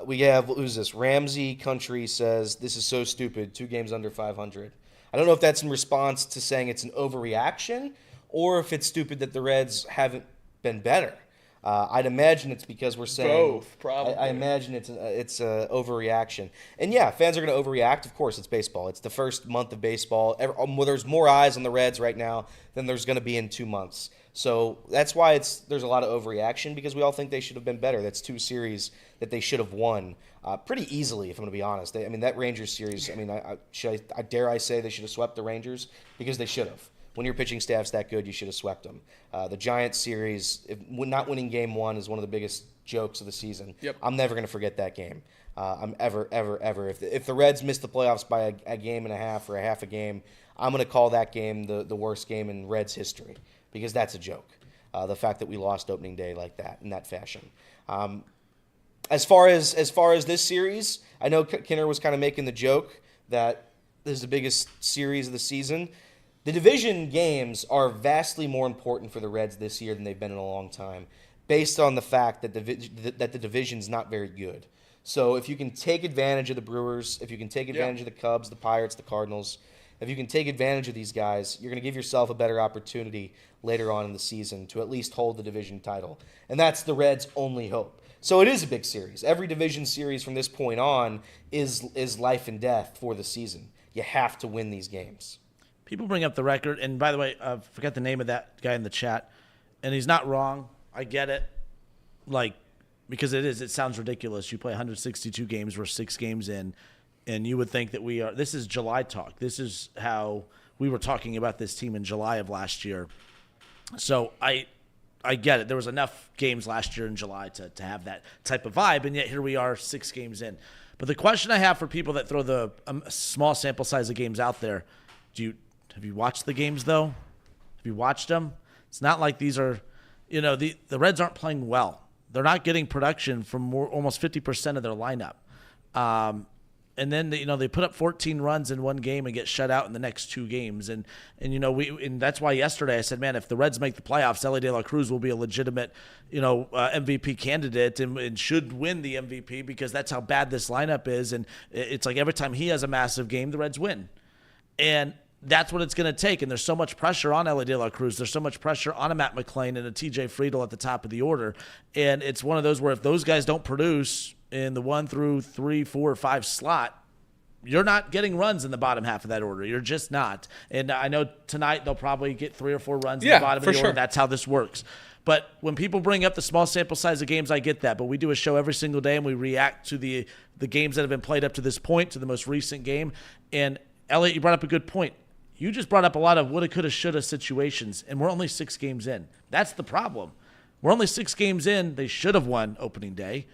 We have, who's this? Ramsey Country says, this is so stupid, 2 games under 500. I don't know if that's in response to saying it's an overreaction or if it's stupid that the Reds haven't been better. I'd imagine it's because we're saying both. Probably. I imagine it's a overreaction, and yeah, fans are going to overreact. Of course, it's baseball. It's the first month of baseball. There's more eyes on the Reds right now than there's going to be in 2 months. So that's why there's a lot of overreaction because we all think they should have been better. That's 2 series that they should have won pretty easily, if I'm going to be honest. That Rangers series. I dare I say they should have swept the Rangers because they should have. When your pitching staff's that good, you should have swept them. The Giants series, not winning Game 1 is one of the biggest jokes of the season. Yep. I'm never going to forget that game. I'm ever. If the Reds miss the playoffs by a game and a half or a half a game, I'm going to call that game the worst game in Reds history because that's a joke. The fact that we lost opening day like that in that fashion. As far as this series, I know Kinner was kind of making the joke that this is the biggest series of the season. The division games are vastly more important for the Reds this year than they've been in a long time, based on the fact that the division's not very good. So if you can take advantage of the Brewers, if you can take advantage of the Cubs, the Pirates, the Cardinals, if you can take advantage of these guys, you're going to give yourself a better opportunity later on in the season to at least hold the division title. And that's the Reds' only hope. So it is a big series. Every division series from this point on is life and death for the season. You have to win these games. People bring up the record, and by the way, I forgot the name of that guy in the chat, and he's not wrong. I get it, because it sounds ridiculous. You play 162 games, we're 6 games in, and you would think that we are. This is July talk. This is how we were talking about this team in July of last year. So I get it. There was enough games last year in July to have that type of vibe, and yet here we are 6 games in. But the question I have for people that throw the small sample size of games out there, have you watched the games, though? Have you watched them? It's not like these are, the Reds aren't playing well. They're not getting production from almost 50% of their lineup. And then, they put up 14 runs in one game and get shut out in the next 2 games. And that's why yesterday I said, man, if the Reds make the playoffs, Elly De La Cruz will be a legitimate, MVP candidate and should win the MVP because that's how bad this lineup is. And it's like every time he has a massive game, the Reds win. And that's what it's going to take. And there's so much pressure on Elly De La Cruz. There's so much pressure on a Matt McClain and a TJ Friedel at the top of the order. And it's one of those where if those guys don't produce in the 1 through 3, 4, or 5 slot, you're not getting runs in the bottom half of that order. You're just not. And I know tonight they'll probably get 3 or 4 runs in the bottom of the order. That's how this works. But when people bring up the small sample size of games, I get that. But we do a show every single day, and we react to the games that have been played up to this point, to the most recent game. And, Elliot, you brought up a good point. You just brought up a lot of woulda, coulda, shoulda situations, and we're only 6 games in. That's the problem. We're only 6 games in. They should have won opening day.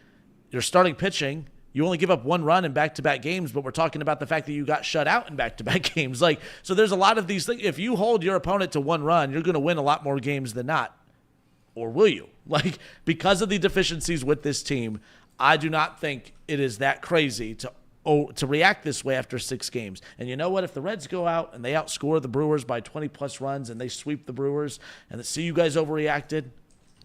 You're starting pitching. You only give up 1 run in back-to-back games, but we're talking about the fact that you got shut out in back-to-back games. Like, so there's a lot of these things. If you hold your opponent to 1 run, you're going to win a lot more games than not. Or will you? Like, because of the deficiencies with this team, I do not think it is that crazy to react this way after 6 games. And you know what? If the Reds go out and they outscore the Brewers by 20-plus runs and they sweep the Brewers and see you guys overreacted,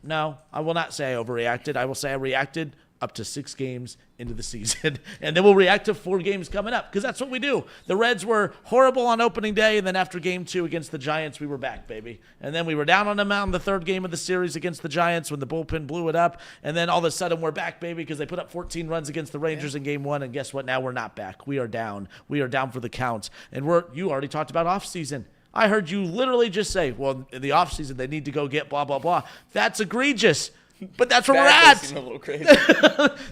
no, I will not say I overreacted. I will say I reacted up to 6 games into the season, and then we'll react to 4 games coming up, because that's what we do. The Reds were horrible on opening day, and then after game 2 against the Giants, we were back, baby. And then we were down on them out in the 3rd game of the series against the Giants when the bullpen blew it up, and then all of a sudden we're back, baby, because they put up 14 runs against the Rangers in game 1, and guess what? Now we're not back. We are down. We are down for the count. And you already talked about offseason. I heard you literally just say, well, in the offseason, they need to go get blah, blah, blah. That's egregious. But that's where we're That at. does seem a little crazy.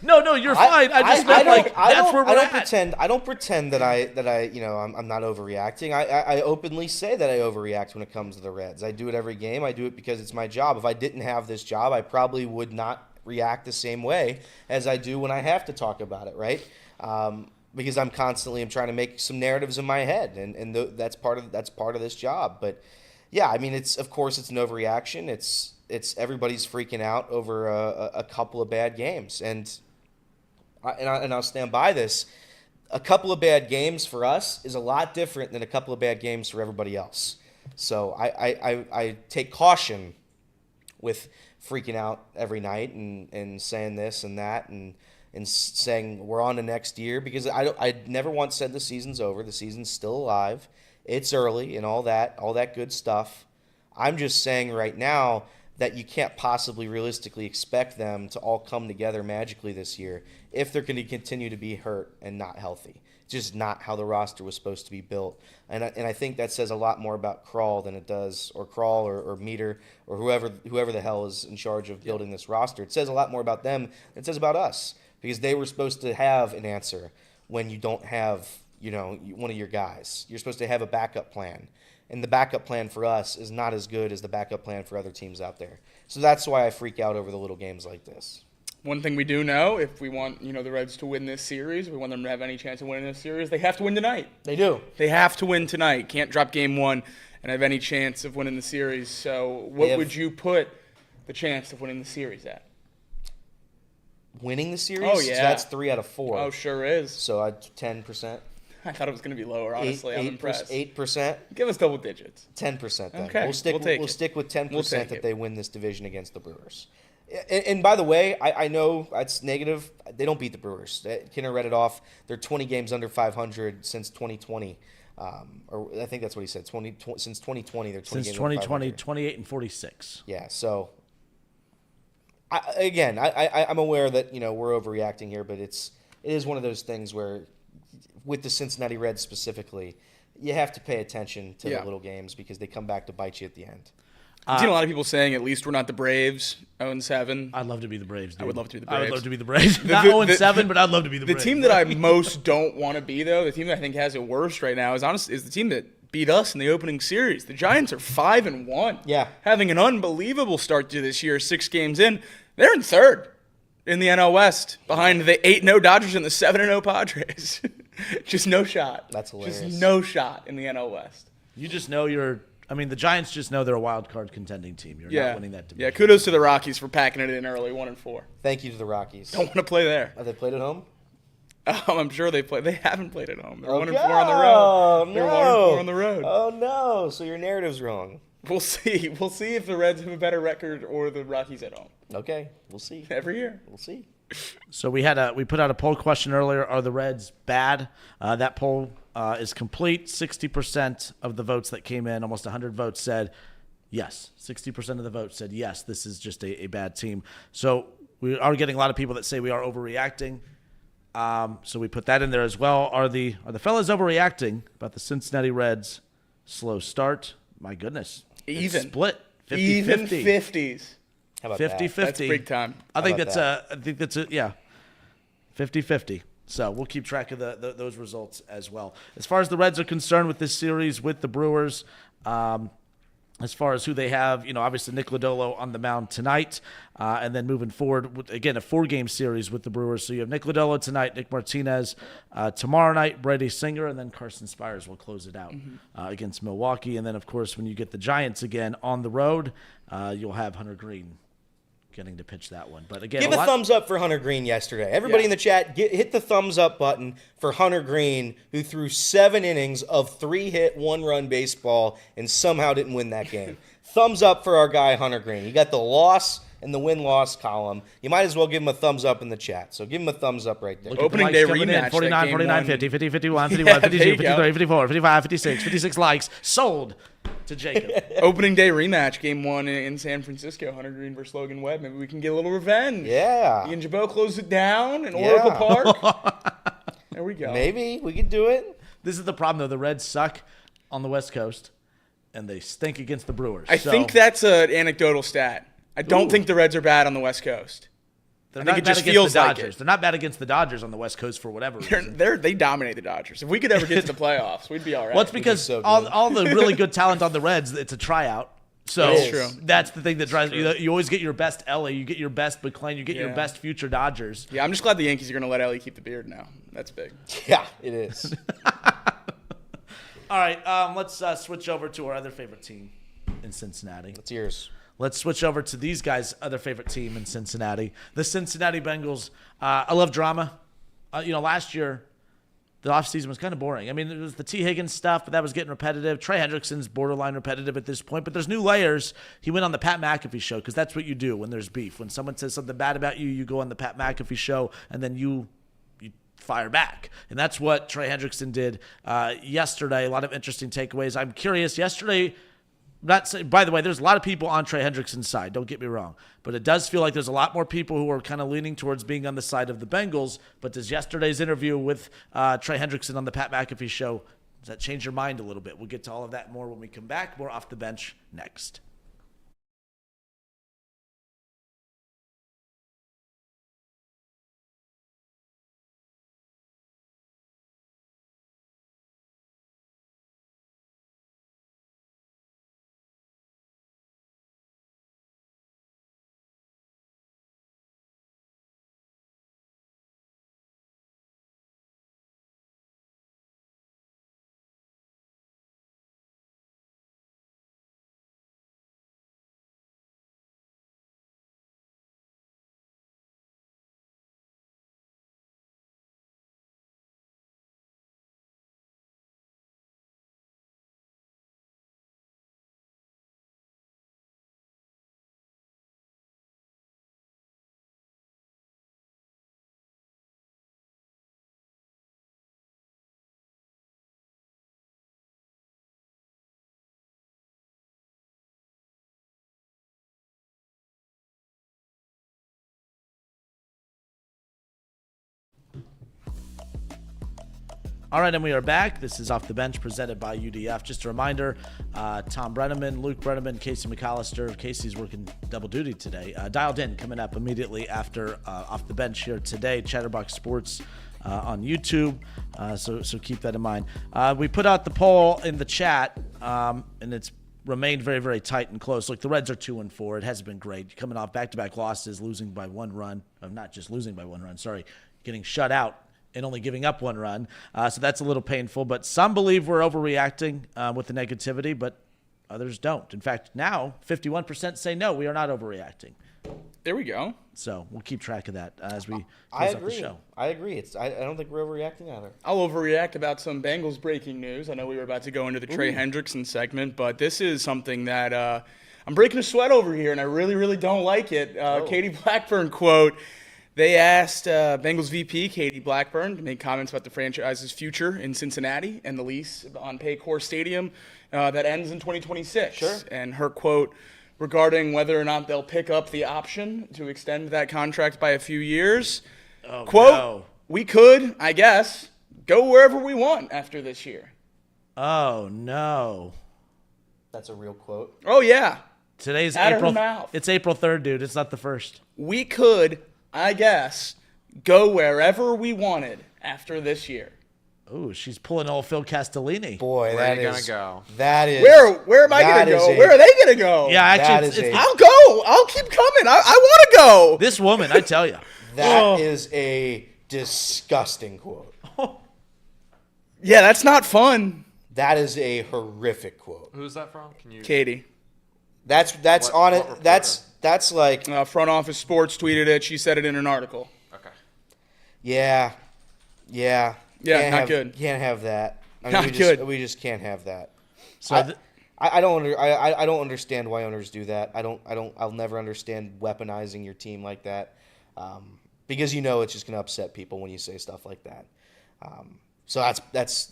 No, you're fine. I just meant that's where we're at. I don't pretend that I'm not overreacting. I openly say that I overreact when it comes to the Reds. I do it every game. I do it because it's my job. If I didn't have this job, I probably would not react the same way as I do when I have to talk about it, right? Because I'm trying to make some narratives in my head, and that's part of this job. But yeah, I mean, it's an overreaction. It's everybody's freaking out over a couple of bad games, and I'll stand by this. A couple of bad games for us is a lot different than a couple of bad games for everybody else. So I take caution with freaking out every night and saying this and that and saying we're on to next year, because I never once said the season's over. The season's still alive. It's early and all that good stuff. I'm just saying right now that you can't possibly realistically expect them to all come together magically this year if they're going to continue to be hurt and not healthy. It's just not how the roster was supposed to be built. And I think that says a lot more about Krall than it does, or Krall or Meter or whoever the hell is in charge of building this roster. It says a lot more about them than it says about us, because they were supposed to have an answer when you don't have, one of your guys. You're supposed to have a backup plan. And the backup plan for us is not as good as the backup plan for other teams out there. So that's why I freak out over the little games like this. One thing we do know, if we want the Reds to win this series, we want them to have any chance of winning this series, they have to win tonight. They do. They have to win tonight. Can't drop game 1 and have any chance of winning the series. So what would you put the chance of winning the series at? Winning the series? Oh, yeah. So that's 3 out of 4. Oh, sure is. So 10%. I thought it was going to be lower, honestly. I'm impressed. 8%? Give us double digits. 10% then. Okay, We'll stick with 10% that it. they win this division against the Brewers. And by the way, I know that's negative. They don't beat the Brewers. Kinner read it off. They're 20 games under 500 since 2020. Or I think that's what he said. Since 2020, they're 20 Since games 2020, under 500. 28-46. Yeah, so I'm aware that we're overreacting here, but it is one of those things where, with the Cincinnati Reds specifically, you have to pay attention to the little games, because they come back to bite you at the end. I've seen a lot of people saying, at least we're not the Braves, 0-7. I'd love to be the Braves, dude. I would love to be the Braves. I would love to be the Braves. Not 0-7, but I'd love to be the Braves. The team that I most don't want to be, though, the team that I think has it worst right now, is the team that beat us in the opening series. The Giants are 5-1. Yeah. Having an unbelievable start to this year, 6 games in. They're in 3rd in the NL West, behind the 8-0 Dodgers and the 7-0 Padres. Just no shot. That's hilarious. Just no shot in the NL West. You just know the Giants just know they're a wild card contending team. You're not winning that division. Yeah, kudos to the Rockies for packing it in early, 1-4. Thank you to the Rockies. Don't want to play there. Have they played at home? I'm sure they play. They haven't played at home. They're 1-4 on the Oh, road. no. They're 1-4 on the road. Oh, no. So your narrative's wrong. We'll see. We'll see if the Reds have a better record or the Rockies at home. Okay, we'll see. Every year. We'll see. So we put out a poll question earlier. Are the Reds bad? That poll is complete. 60% of the votes that came in, almost 100 votes, said yes. 60% of the votes said yes, this is just a bad team. So we are getting a lot of people that say we are overreacting. So we put that in there as well. Are the fellas overreacting about the Cincinnati Reds slow start? My goodness. Even. It's split. 50-50. Even 50s. How about 50-50. that? That's big time. I think about that's 50-50. So we'll keep track of those results as well. As far as the Reds are concerned with this series with the Brewers, as far as who they have, obviously Nick Lodolo on the mound tonight, and then moving forward, again, a 4-game series with the Brewers. So you have Nick Lodolo tonight, Nick Martinez tomorrow night, Brady Singer, and then Carson Spiers will close it out against Milwaukee. And then, of course, when you get the Giants again on the road, you'll have Hunter Greene getting to pitch that one. But again, give a thumbs up for Hunter Greene yesterday. Everybody in the chat, hit the thumbs up button for Hunter Greene, who threw 7 innings of 3-hit, 1-run baseball and somehow didn't win that game. Thumbs up for our guy Hunter Greene. You got the loss and the win-loss column. You might as well give him a thumbs up in the chat. So give him a thumbs up right there. Opening day rematch. 49, 49, 50, 50, 51, 51, 52, 53, 54, 55, 56, 56 likes. Sold to Jacob. Opening day rematch, game 1 in San Francisco. Hunter Greene versus Logan Webb. Maybe we can get a little revenge. Yeah. Ian Jabot closed it down in Oracle Park. There we go. Maybe we could do it. This is the problem, though. The Reds suck on the West Coast, and they stink against the Brewers. I think that's an anecdotal stat. I don't think the Reds are bad on the West Coast. They're I not think it bad just against feels the like Dodgers. it. They're not bad against the Dodgers on the West Coast for whatever reason. They dominate the Dodgers. If we could ever get to the playoffs, we'd be all right. Well, it's because all the really good talent on the Reds, it's a tryout. So That's true. that's the thing that drives you always get your best Elly, you get your best McClain, you get your Yeah. best future Dodgers. Yeah, I'm just glad the Yankees are going to let Ellie keep the beard now. That's big. Yeah, it is. All right, let's switch over to our other favorite team in Cincinnati. It's yours. Let's switch over to these guys' other favorite team in Cincinnati, the Cincinnati Bengals. I love drama. Last year, the offseason was kind of boring. I mean, it was the T. Higgins stuff, but that was getting repetitive. Trey Hendrickson's borderline repetitive at this point, but there's new layers. He went on the Pat McAfee show because that's what you do when there's beef. When someone says something bad about you, you go on the Pat McAfee show, and then you fire back. And that's what Trey Hendrickson did yesterday. A lot of interesting takeaways. I'm curious. Yesterday, by the way, there's a lot of people on Trey Hendrickson's side. Don't get me wrong. But it does feel like there's a lot more people who are kind of leaning towards being on the side of the Bengals. But does yesterday's interview with Trey Hendrickson on the Pat McAfee show, does that change your mind a little bit? We'll get to all of that more when we come back. More Off the Bench next. All right, and we are back. This is Off the Bench presented by UDF. Just a reminder, Tom Brennaman, Luke Brennaman, Casey McAllister. Casey's working double duty today. Dialed in coming up immediately after Off the Bench here today. Chatterbox Sports on YouTube, so keep that in mind. We put out the poll in the chat, and it's remained very, very tight and close. Look, the Reds are 2-4. It hasn't been great. Coming off back-to-back losses, losing by 1 run. Not just losing by 1 run, sorry. Getting shut out and only giving up 1 run. So that's a little painful. But some believe we're overreacting with the negativity, but others don't. In fact, now 51% say no, we are not overreacting. There we go. So we'll keep track of that as we I close out agree. the show. I agree. I don't think we're overreacting either. I'll overreact about some Bengals breaking news. I know we were about to go into the Trey Hendrickson segment, but this is something that I'm breaking a sweat over here, and I really, really don't like it. Katie Blackburn quote. They asked Bengals VP Katie Blackburn to make comments about the franchise's future in Cincinnati and the lease on Paycor Stadium that ends in 2026. Sure. And her quote regarding whether or not they'll pick up the option to extend that contract by a few years. Quote, no. We could, I guess, go wherever we want after this year. Oh, no. That's a real quote. Oh, yeah. Today's Out of April. her mouth. It's April 3rd, dude. It's not the 1st. We could, I guess, go wherever we wanted after this year. Ooh, she's pulling old Phil Castellini. Boy, Where are that you is gonna go? That is Where am I that gonna is go? a- Where are they gonna go? Yeah, That actually, is it's a- I'll go. I'll keep coming. I want to go. this woman, I tell you. That is a disgusting quote. Yeah, that's not fun. That is a horrific quote. Who's that from? Can you? Katie, That's What- on what it. reporter? That's like Front Office Sports tweeted it. She said it in an article. Okay. yeah. Yeah, Can't not have- good. Can't have that. I mean, Not we just, good. We just can't have that. So I don't understand why owners do that. I'll never understand weaponizing your team like that, because it's just going to upset people when you say stuff like that. So that's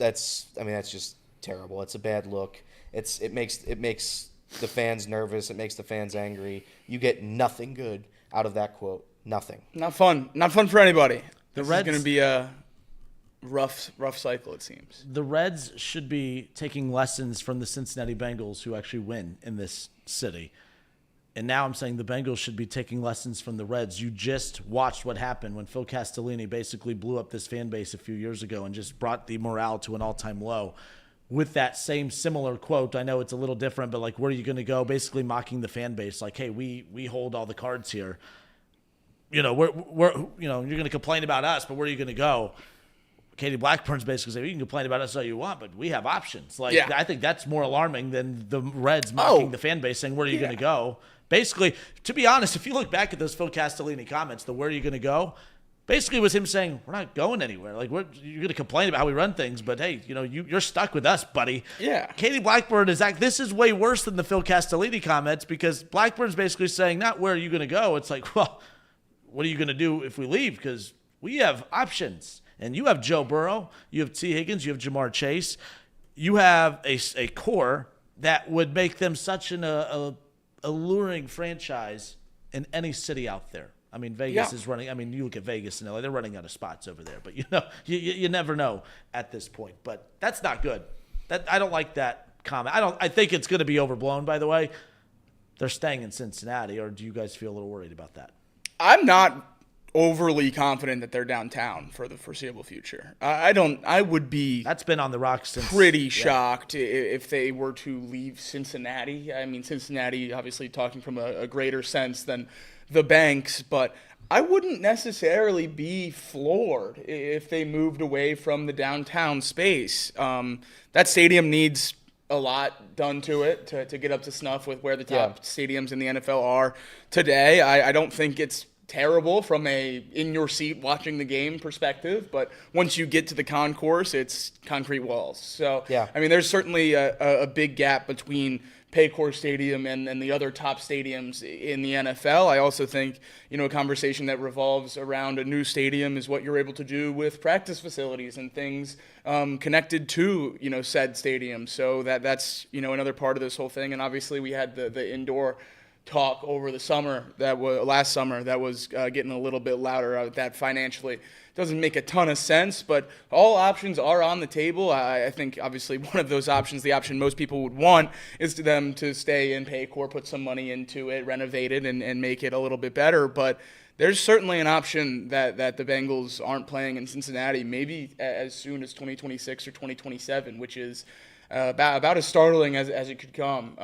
just terrible. It's a bad look. It makes the fans nervous. It makes the fans angry. You get nothing good out of that quote. Nothing. Not fun. Not fun for anybody. This Reds- is going to be a rough cycle, it seems. the Reds should be taking lessons from the Cincinnati Bengals, who actually win in this city. And now I'm saying the Bengals should be taking lessons from the Reds. You just watched what happened when Phil Castellini basically blew up this fan base a few years ago and just brought the morale to an all-time low. With that same similar quote, I know it's a little different, but like, where are you going to go? Basically mocking the fan base, like, hey, we hold all the cards here. We're you're going to complain about us, but where are you going to go? Katie Blackburn's basically saying, you can complain about us all you want, but we have options. Like, Yeah. I think that's more alarming than the Reds mocking the fan base, saying, where are you going to go? Basically, to be honest, if you look back at those Phil Castellini comments, the where are you going to go, basically was him saying, we're not going anywhere. Like, you're going to complain about how we run things, but hey, you're stuck with us, buddy. Yeah. Katie Blackburn this is way worse than the Phil Castellini comments, because Blackburn's basically saying, not where are you going to go? It's like, well, what are you going to do if we leave? Because we have options. And you have Joe Burrow, you have T. Higgins, you have Jamar Chase. You have a core that would make them such an alluring franchise in any city out there. I mean, Vegas is running. I mean, you look at Vegas and LA, they're running out of spots over there. But you never know at this point. But that's not good. I don't like that comment. I think it's going to be overblown. By the way, they're staying in Cincinnati, or do you guys feel a little worried about that? I'm not overly confident that they're downtown for the foreseeable future. I would be That's been on the rocks since pretty shocked if they were to leave Cincinnati. I mean, Cincinnati, obviously talking from a greater sense than the Banks, but I wouldn't necessarily be floored if they moved away from the downtown space. That stadium needs a lot done to it to get up to snuff with where the top stadiums in the NFL are today. I don't think it's terrible from a in your seat watching the game perspective, but once you get to the concourse, it's concrete walls. So I mean, there's certainly a big gap between Paycor Stadium and the other top stadiums in the NFL. I also think a conversation that revolves around a new stadium is what you're able to do with practice facilities and things connected to said stadium. So that's another part of this whole thing. And obviously we had the indoor talk over the summer last summer that was getting a little bit louder. That financially doesn't make a ton of sense, but all options are on the table. I think obviously one of those options, the option most people would want, is to them to stay in Paycor, put some money into it, renovate it, and make it a little bit better. But there's certainly an option that the Bengals aren't playing in Cincinnati maybe as soon as 2026 or 2027, which is about as startling as it could come.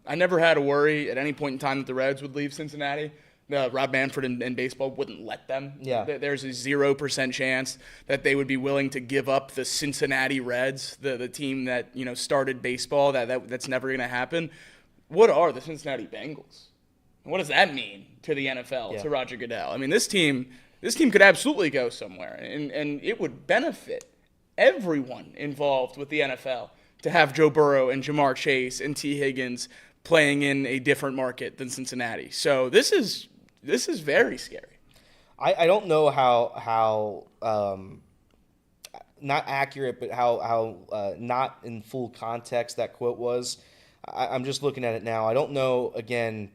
I never had a worry at any point in time that the Reds would leave Cincinnati. Rob Manfred and baseball wouldn't let them. Yeah. There's a 0% chance that they would be willing to give up the Cincinnati Reds, the team that started baseball. That's never going to happen. What are the Cincinnati Bengals? What does that mean to the NFL, to Roger Goodell? I mean, this team could absolutely go somewhere, and it would benefit everyone involved with the NFL to have Joe Burrow and Jamar Chase and T. Higgins playing in a different market than Cincinnati. So this is very scary. I don't know how not accurate, but how not in full context that quote was. I'm just looking at it now. I don't know, again,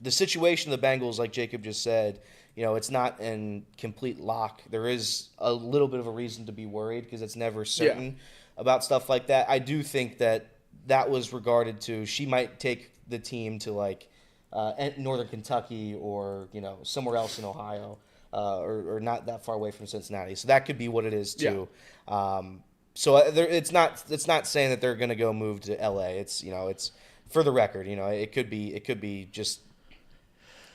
the situation of the Bengals, like Jacob just said, it's not in complete lock. There is a little bit of a reason to be worried because it's never certain about stuff like that. I do think that was regarded to, she might take the team to like Northern Kentucky or somewhere else in Ohio. or not that far away from Cincinnati. So that could be what it is too. It's not saying that they're going to go move to LA. It's for the record. It could be just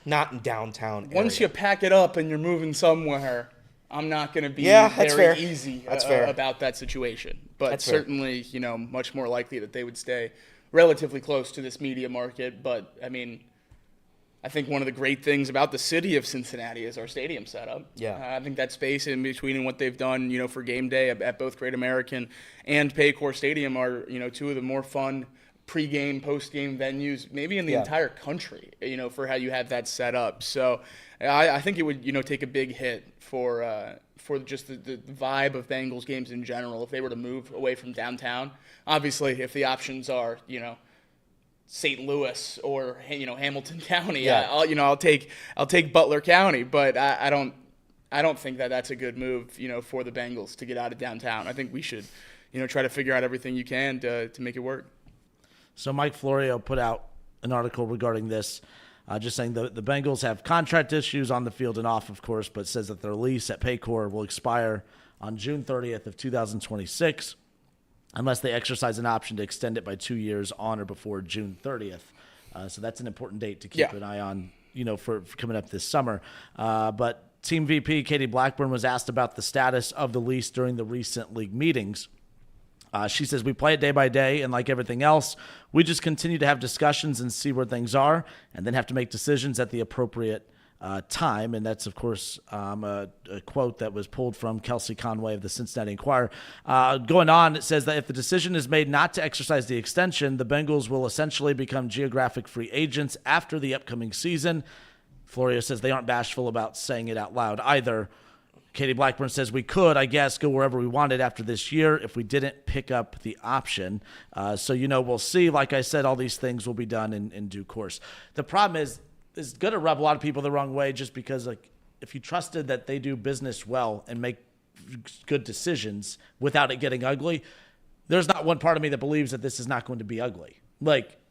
not in downtown area. Once you pack it up and you're moving somewhere, I'm not going to be very easy about that situation. But That's certainly, much more likely that they would stay relatively close to this media market. But, I mean, I think one of the great things about the city of Cincinnati is our stadium setup. Yeah. I think that space in between and what they've done, for game day at both Great American and Paycor Stadium are, two of the more fun pre-game, post-game venues, maybe in the entire country, for how you have that set up. So I think it would, take a big hit for just the vibe of Bengals games in general if they were to move away from downtown. Obviously, if the options are, St. Louis or Hamilton County, I'll take Butler County, but I don't think that that's a good move, for the Bengals to get out of downtown. I think we should, try to figure out everything you can to make it work. So Mike Florio put out an article regarding this, just saying the Bengals have contract issues on the field and off, of course, but says that their lease at Paycor will expire on June 30th of 2026 unless they exercise an option to extend it by 2 years on or before June 30th. So that's an important date to keep an eye on, for coming up this summer. But Team VP Katie Blackburn was asked about the status of the lease during the recent league meetings. She says, we play it day by day, and like everything else, we just continue to have discussions and see where things are, and then have to make decisions at the appropriate time. And that's, of course, a quote that was pulled from Kelsey Conway of the Cincinnati Enquirer. Going on, it says that if the decision is made not to exercise the extension, the Bengals will essentially become geographic free agents after the upcoming season. Florio says they aren't bashful about saying it out loud either. Katie Blackburn says we could, I guess, go wherever we wanted after this year if we didn't pick up the option. So, we'll see. Like I said, all these things will be done in due course. The problem is it's going to rub a lot of people the wrong way just because, if you trusted that they do business well and make good decisions without it getting ugly, there's not one part of me that believes that this is not going to be ugly.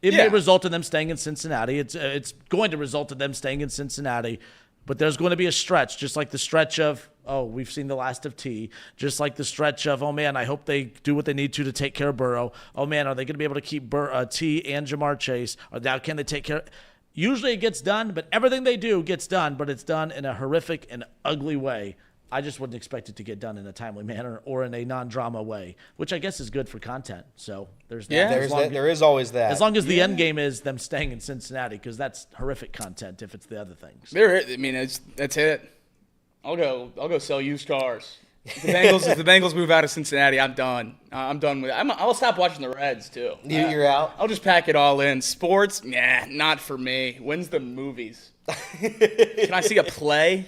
It may result in them staying in Cincinnati. It's going to result in them staying in Cincinnati. But there's going to be a stretch, just like the stretch of, we've seen the last of T. Just like the stretch of, man, I hope they do what they need to take care of Burrow. Oh, man, are they going to be able to keep T and Jamar Chase? Or now can they take care? Usually it gets done, but everything they do gets done, but it's done in a horrific and ugly way. I just wouldn't expect it to get done in a timely manner or in a non-drama way, which I guess is good for content. So there's that. Yeah, there is always that. As long as the end game is them staying in Cincinnati, because that's horrific content if it's the other things. That's it. I'll go sell used cars. If the Bengals move out of Cincinnati, I'm done. I'm done with it. I'll stop watching the Reds too. You're out? I'll just pack it all in. Sports, not for me. When's the movies? Can I see a play?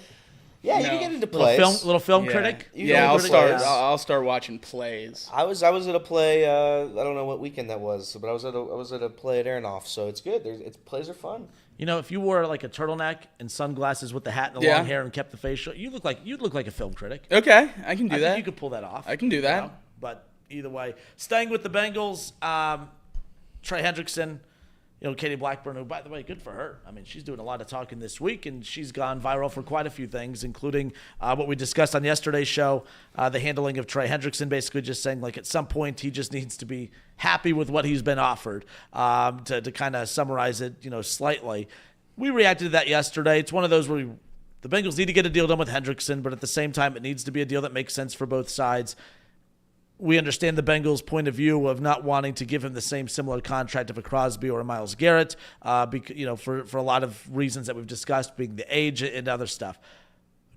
Yeah, you can get into plays. Little film critic. I'll start watching plays. I was at a play. I don't know what weekend that was, but I was at a play at Aronoff, so it's good. Plays are fun. If you wore a turtleneck and sunglasses with the hat and the long hair and kept the facial, you'd look like a film critic. Okay, I can do that. I think you could pull that off. I can do that. But either way, staying with the Bengals, Trey Hendrickson. Katie Blackburn, who, by the way, good for her. I mean, she's doing a lot of talking this week, and she's gone viral for quite a few things, including what we discussed on yesterday's show, the handling of Trey Hendrickson, basically just saying, at some point he just needs to be happy with what he's been offered, to kind of summarize it, slightly. We reacted to that yesterday. It's one of those where the Bengals need to get a deal done with Hendrickson, but at the same time, it needs to be a deal that makes sense for both sides. We understand the Bengals' point of view of not wanting to give him the same similar contract of a Crosby or a Myles Garrett, for a lot of reasons that we've discussed, being the age and other stuff.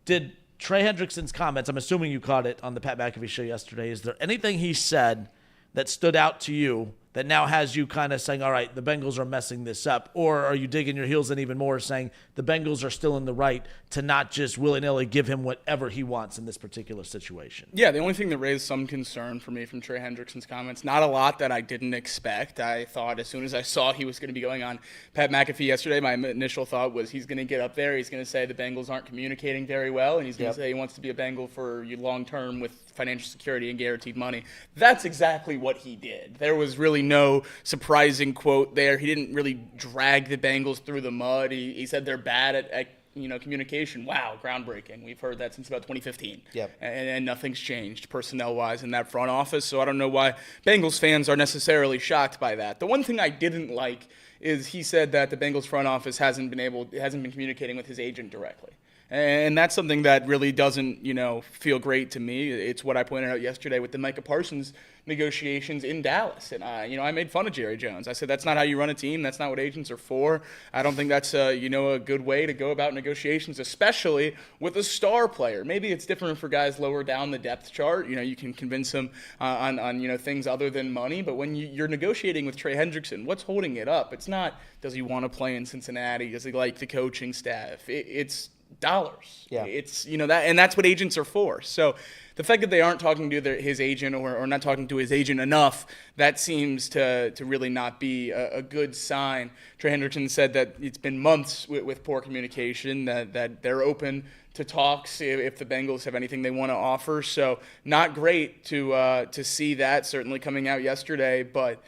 Did Trey Hendrickson's comments, I'm assuming you caught it on the Pat McAfee show yesterday, is there anything he said that stood out to you that now has you kind of saying, all right, the Bengals are messing this up? Or are you digging your heels in even more, saying the Bengals are still in the right to not just willy-nilly give him whatever he wants in this particular situation? Yeah, the only thing that raised some concern for me from Trey Hendrickson's comments, not a lot that I didn't expect. I thought as soon as I saw he was going to be going on Pat McAfee yesterday, my initial thought was he's going to get up there, he's going to say the Bengals aren't communicating very well, and he's going to say he wants to be a Bengal for long-term with financial security and guaranteed money. That's exactly what he did. There was really no surprising quote there. He didn't really drag the Bengals through the mud. He said they're bad at communication. Wow, groundbreaking. We've heard that since about 2015. Yep. And nothing's changed personnel-wise in that front office. So I don't know why Bengals fans are necessarily shocked by that. The one thing I didn't like is he said that the Bengals front office hasn't been communicating with his agent directly. And that's something that really doesn't, feel great to me. It's what I pointed out yesterday with the Micah Parsons negotiations in Dallas. And, I made fun of Jerry Jones. I said, that's not how you run a team. That's not what agents are for. I don't think that's, a good way to go about negotiations, especially with a star player. Maybe it's different for guys lower down the depth chart. You can convince them on things other than money. But when you're negotiating with Trey Hendrickson, what's holding it up? It's not, does he want to play in Cincinnati? Does he like the coaching staff? It's dollars. Yeah. It's, that, and that's what agents are for. So the fact that they aren't talking to his agent or not talking to his agent enough, that seems to really not be a good sign. Trey Hendrickson said that it's been months with poor communication, that they're open to talks if the Bengals have anything they want to offer. So not great to see that certainly coming out yesterday, but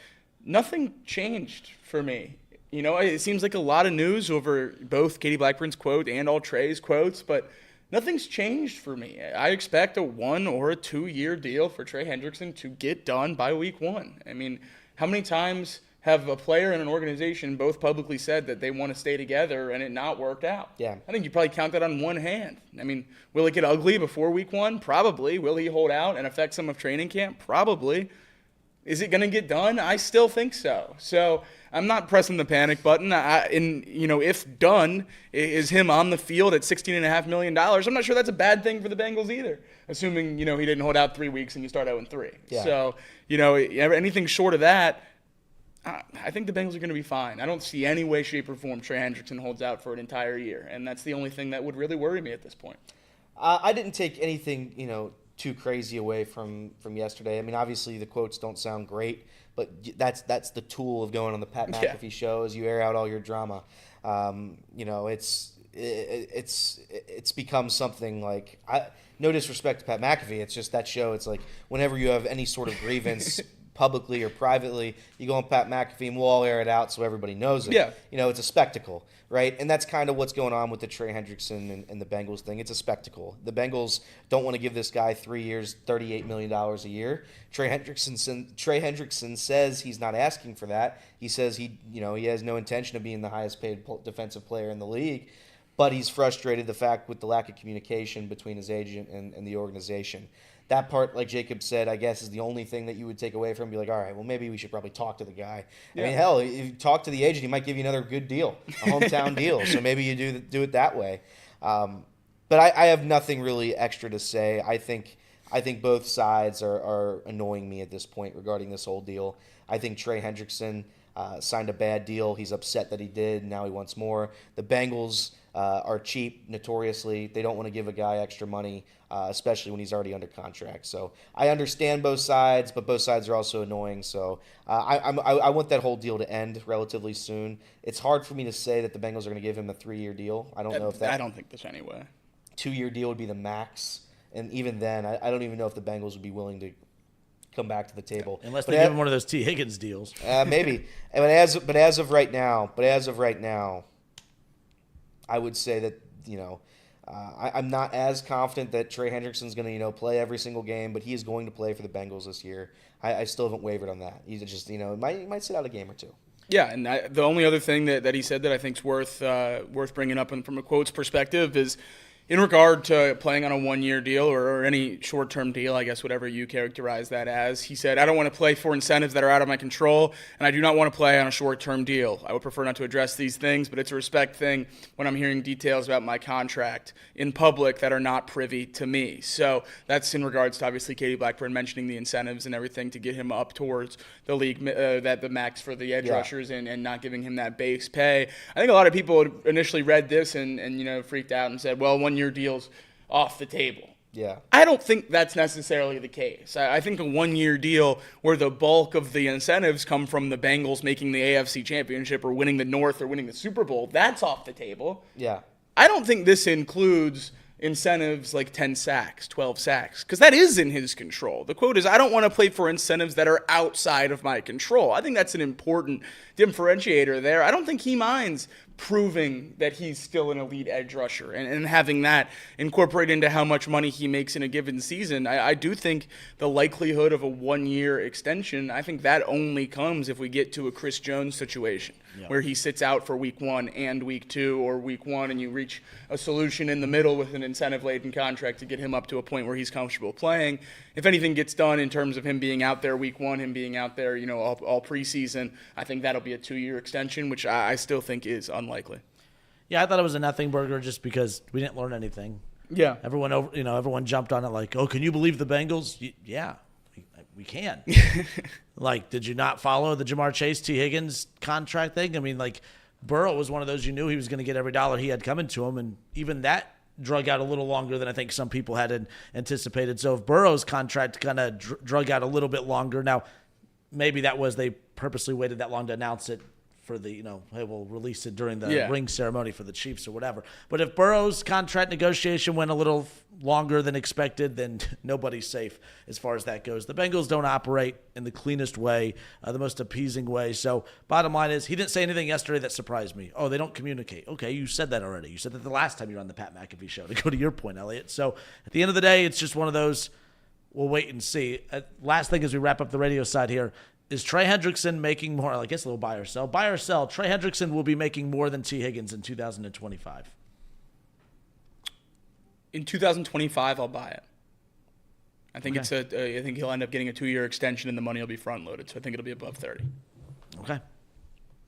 nothing changed for me. It seems like a lot of news over both Katie Blackburn's quote and all Trey's quotes, but nothing's changed for me. I expect a 1 or a 2 year deal for Trey Hendrickson to get done by week 1. I mean, how many times have a player and an organization both publicly said that they want to stay together and it not worked out? Yeah. I think you probably count that on one hand. I mean, will it get ugly before week 1? Probably. Will he hold out and affect some of training camp? Probably. Is it going to get done? I still think so. So I'm not pressing the panic button. If done, is him on the field at $16.5 million, I'm not sure that's a bad thing for the Bengals either, assuming, he didn't hold out 3 weeks and you start 0-3. Yeah. So, anything short of that, I think the Bengals are going to be fine. I don't see any way, shape, or form Trey Hendrickson holds out for an entire year, and that's the only thing that would really worry me at this point. I didn't take anything, too crazy away from yesterday. I mean, obviously the quotes don't sound great, but that's the tool of going on the Pat McAfee show, is you air out all your drama. It's become something like, no disrespect to Pat McAfee, it's just that show. It's like whenever you have any sort of grievance publicly or privately, you go on Pat McAfee and we'll all air it out so everybody knows it. Yeah. It's a spectacle, right? And that's kind of what's going on with the Trey Hendrickson and the Bengals thing. It's a spectacle. The Bengals don't want to give this guy 3 years, $38 million a year. Trey Hendrickson says he's not asking for that. He says he has no intention of being the highest paid defensive player in the league, but he's frustrated with the lack of communication between his agent and the organization. That part, like Jacob said, I guess is the only thing that you would take away from him. Be like, all right, well, maybe we should probably talk to the guy. Yeah. I mean, hell, if you talk to the agent, he might give you another good deal, a hometown deal. So maybe you do it that way. But I have nothing really extra to say. I think both sides are annoying me at this point regarding this whole deal. I think Trey Hendrickson signed a bad deal. He's upset that he did. Now he wants more. The Bengals are cheap, notoriously. They don't want to give a guy extra money, especially when he's already under contract. So I understand both sides, but both sides are also annoying. So I want that whole deal to end relatively soon. It's hard for me to say that the Bengals are going to give him a 3-year deal. I don't know if that. I don't think there's any way. 2-year deal would be the max, and even then, I don't even know if the Bengals would be willing to come back to the table unless they give him one of those T. Higgins deals. Maybe, but as of right now, I would say that I'm not as confident that Trey Hendrickson's going to play every single game, but he is going to play for the Bengals this year. I still haven't wavered on that. He's just might sit out a game or two. Yeah, and the only other thing that he said that I think is worth bringing up from a quotes perspective is in regard to playing on a 1-year deal or any short-term deal, I guess whatever you characterize that as, he said, I don't want to play for incentives that are out of my control, and I do not want to play on a short-term deal. I would prefer not to address these things, but it's a respect thing when I'm hearing details about my contract in public that are not privy to me. So that's in regards to obviously Katie Blackburn mentioning the incentives and everything to get him up towards the league, the max for the edge rushers and not giving him that base pay. I think a lot of people initially read this and freaked out and said, well, 1-year deals off the table. Yeah. I don't think that's necessarily the case. I think a 1-year deal where the bulk of the incentives come from the Bengals making the AFC Championship or winning the North or winning the Super Bowl, that's off the table. Yeah. I don't think this includes incentives like 10 sacks, 12 sacks, because that is in his control. The quote is, I don't want to play for incentives that are outside of my control. I think that's an important differentiator there. I don't think he minds proving that he's still an elite edge rusher and having that incorporate into how much money he makes in a given season. I do think the likelihood of a 1-year extension, I think that only comes if we get to a Chris Jones situation where he sits out for week 1 and week 2, or week 1 and you reach a solution in the middle with an incentive-laden contract to get him up to a point where he's comfortable playing. If anything gets done in terms of him being out there week 1, him being out there, all preseason, I think that'll be a 2-year extension, which I still think is unlikely. Yeah, I thought it was a nothing burger just because we didn't learn anything. Yeah. Everyone jumped on it like, oh, can you believe the Bengals? Yeah, we can. Like, did you not follow the Jamar Chase, T. Higgins contract thing? I mean, like, Burrow was one of those you knew he was going to get every dollar he had coming to him, and even that drug out a little longer than I think some people had anticipated. So if Burrow's contract kind of drug out a little bit longer, now maybe that was they purposely waited that long to announce it for the, hey, we'll release it during the ring ceremony for the Chiefs or whatever. But if Burrow's contract negotiation went a little longer than expected, then nobody's safe as far as that goes. The Bengals don't operate in the cleanest way, the most appeasing way. So bottom line is, he didn't say anything yesterday that surprised me. Oh, they don't communicate. Okay, you said that already. You said that the last time you were on the Pat McAfee show, to go to your point, Elliot. So at the end of the day, it's just one of those, we'll wait and see. Last thing as we wrap up the radio side here, is Trey Hendrickson making more? I guess a little buy or sell. Buy or sell. Trey Hendrickson will be making more than T. Higgins in 2025. In 2025, I'll buy it. I think I think he'll end up getting a 2-year extension and the money will be front loaded. So I think it'll be above 30. Okay.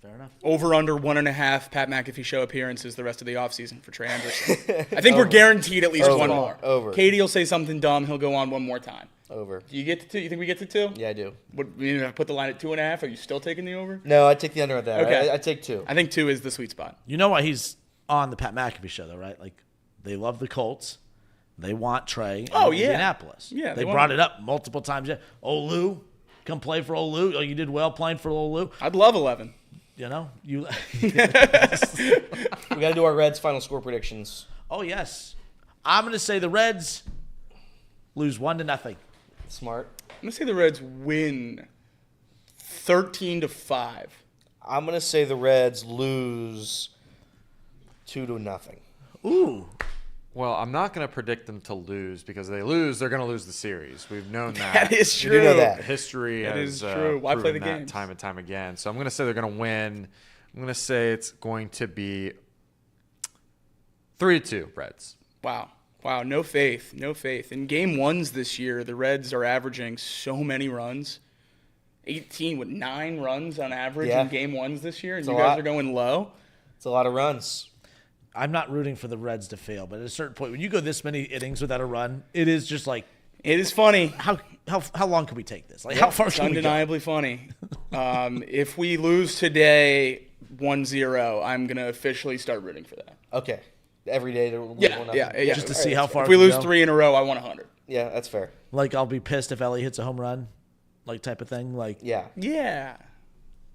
Fair enough. Over under 1.5 Pat McAfee show appearances the rest of the offseason for Trey Hendrickson. I think we're guaranteed at least one more. Over. Katie will say something dumb. He'll go on one more time. Over. Do you get to 2? You think we get to 2? Yeah, I do. You put the line at 2.5? Are you still taking the over? No, I take the under at that. Okay. I take 2. I think 2 is the sweet spot. You know why he's on the Pat McAfee show, though, right? Like, they love the Colts. They want Trey in Indianapolis. Yeah, they brought it up multiple times. Olu, come play for Olu. Oh, you did well playing for Olu. I'd love 11. We got to do our Reds final score predictions. Oh, yes. I'm going to say the Reds lose 1-0. Smart. I'm going to say the Reds win 13-5. I'm going to say the Reds lose 2-0. Ooh. Well, I'm not going to predict them to lose, because if they lose, they're going to lose the series. We've known that. That is true. We do know that. History That has is true. Why play the proven that games? time and time again. So I'm going to say they're going to win. I'm going to say it's going to be 3-2 Reds. Wow. No faith. In game ones this year, the Reds are averaging so many runs. 18 with 9 runs on average in game ones this year, and you guys are going low. It's a lot of runs. I'm not rooting for the Reds to fail, but at a certain point, when you go this many innings without a run, it is just like, it is funny. How long can we take this? Like, how far It's can we go? undeniably funny. If we lose today 1-0, I'm going to officially start rooting for that. Okay. Every day to lose 1-0. Yeah. Just to see how far If we we lose go. 3 in a row, I want 100. Yeah, that's fair. Like, I'll be pissed if Ellie hits a home run, like, type of thing. Like, Yeah.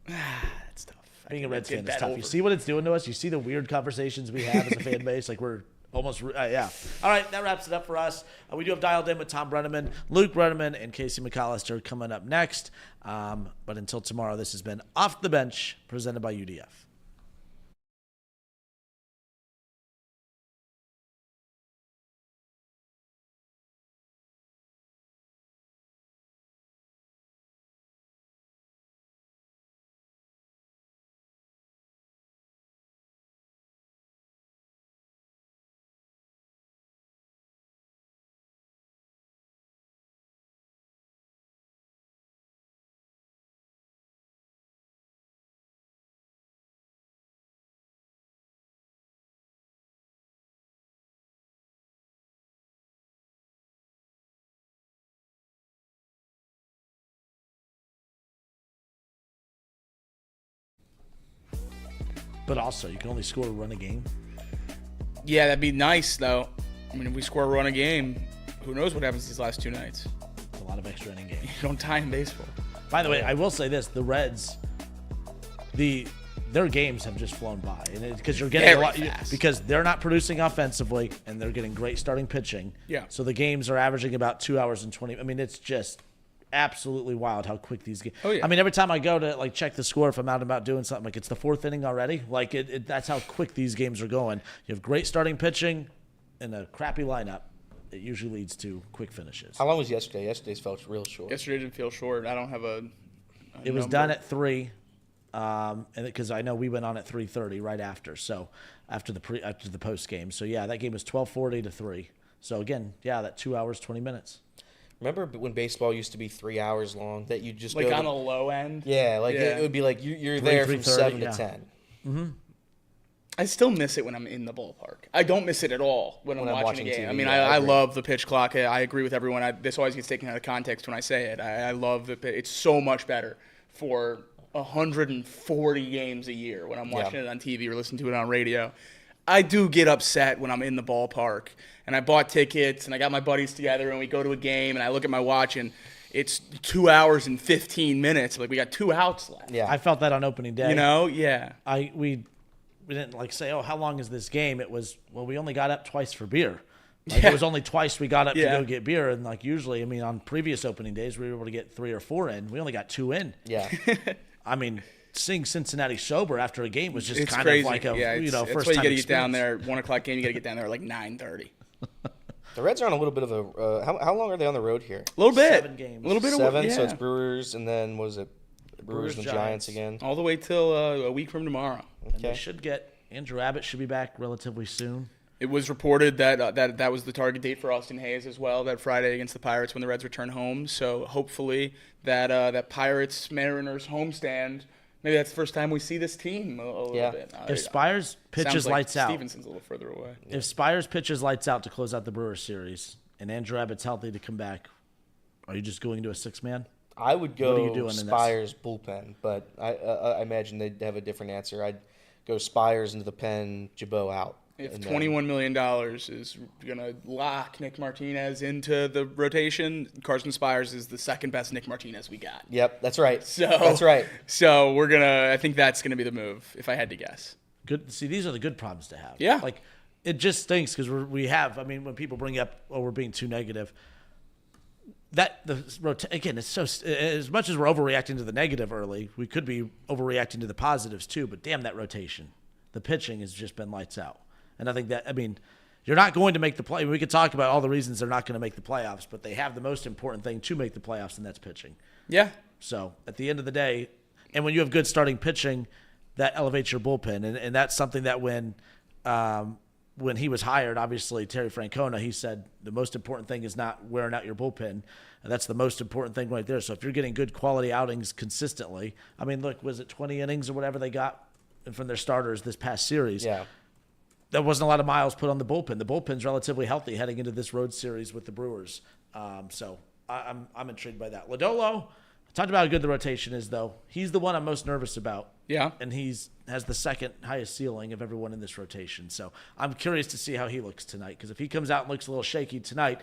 That's tough. being a Reds get fan is that tough. over. You see what it's doing to us? You see the weird conversations we have as a fan base? Like, we're almost, yeah. All right, that wraps it up for us. We do have Dialed In with Tom Brennaman, Luke Brennaman, and Casey McAllister coming up next. But until tomorrow, this has been Off the Bench, presented by UDF. But also, you can only score a run a game. Yeah, that'd be nice, though. I mean, if we score a run a game, who knows what happens these last 2 nights? It's a lot of extra inning games. You don't tie in baseball. By the way, I will say this: the Reds, their games have just flown by, and because you're getting Very a lot, fast. because they're not producing offensively, and they're getting great starting pitching. Yeah. So the games are averaging about 2 hours and 20. I mean, it's just absolutely wild how quick these games. Oh, yeah. I mean, every time I go to like check the score, if I'm out and about doing something, like it's the 4th inning already. Like that's how quick these games are going. You have great starting pitching and a crappy lineup. It usually leads to quick finishes. How long was yesterday? Yesterday's felt real short. Yesterday didn't feel short. I don't have a It was number. done at 3, and because I know we went on at 3:30 right after. So after the post game. So yeah, that game was 12:40 to 3. So again, yeah, that 2 hours 20 minutes. Remember when baseball used to be 3 hours long? That you just like go on to, the low end. yeah, like Yeah. it would be like you're 3, there from 3:30, 7 yeah. to 10. I still miss it when I'm in the ballpark. I don't miss it at all when I'm watching a game. TV, I mean, yeah, I agree. love the pitch clock. I agree with everyone. This always gets taken out of context when I say it. I love it's so much better for 140 games a year when I'm watching it on TV or listening to it on radio. I do get upset when I'm in the ballpark and I bought tickets and I got my buddies together and we go to a game and I look at my watch and it's 2 hours and 15 minutes. Like we got 2 outs left. Yeah. I felt that on opening day. You know? Yeah. We didn't like say, oh, how long is this game? It was, well, we only got up twice for beer. Like, It was only twice we got up to go get beer. And like usually, I mean, on previous opening days, we were able to get 3 or 4 in. We only got 2 in. Yeah. I mean, seeing Cincinnati sober after a game was just It's kind crazy. of like a, That's first why you time got to get down experience. there, 1 o'clock game, you got to get down there at like 9:30. The Reds are on a little bit of a. How long are they on the road here? A little bit. 7 games. A little bit 7. of So it's yeah. Brewers and then was it Brewers and Giants Giants. again? All the way till a week from tomorrow. And they should get, Andrew Abbott should be back relatively soon. It was reported that that was the target date for Austin Hayes as well, that Friday against the Pirates when the Reds return home. So hopefully that Pirates Mariners homestand, maybe that's the first time we see this team a little bit. If Spiers pitches Sounds like lights out, Stevenson's a little further away. if Spiers pitches lights out to close out the Brewers series, and Andrew Abbott's healthy to come back, are you just going to a 6-man? I would What are you go doing in this? Spires bullpen, but I imagine they'd have a different answer. I'd go Spires into the pen, Jabot out. If and then- $21 million is going to lock Nick Martinez into the rotation, Carson Spiers is the second best Nick Martinez we got. Yep, that's right. So That's right. So I think that's going to be the move, if I had to guess. Good. See, these are the good problems to have. Yeah. Like, it just stinks because I mean, when people bring up, oh, we're being too negative, again, it's so, as much as we're overreacting to the negative early, we could be overreacting to the positives too, but damn that rotation. The pitching has just been lights out. And I think you're not going to make the play. We could talk about all the reasons they're not going to make the playoffs, but they have the most important thing to make the playoffs, and that's pitching. Yeah. So at the end of the day, and when you have good starting pitching, that elevates your bullpen. And that's something that when he was hired, obviously Terry Francona, he said the most important thing is not wearing out your bullpen. And that's the most important thing right there. So if you're getting good quality outings consistently, I mean, look, was it 20 innings or whatever they got from their starters this past series? Yeah. There wasn't a lot of miles put on the bullpen. The bullpen's relatively healthy heading into this road series with the Brewers. So I'm intrigued by that. Lodolo, I talked about how good the rotation is, though. He's the one I'm most nervous about. Yeah. And has the second highest ceiling of everyone in this rotation. So I'm curious to see how he looks tonight. Because if he comes out and looks a little shaky tonight,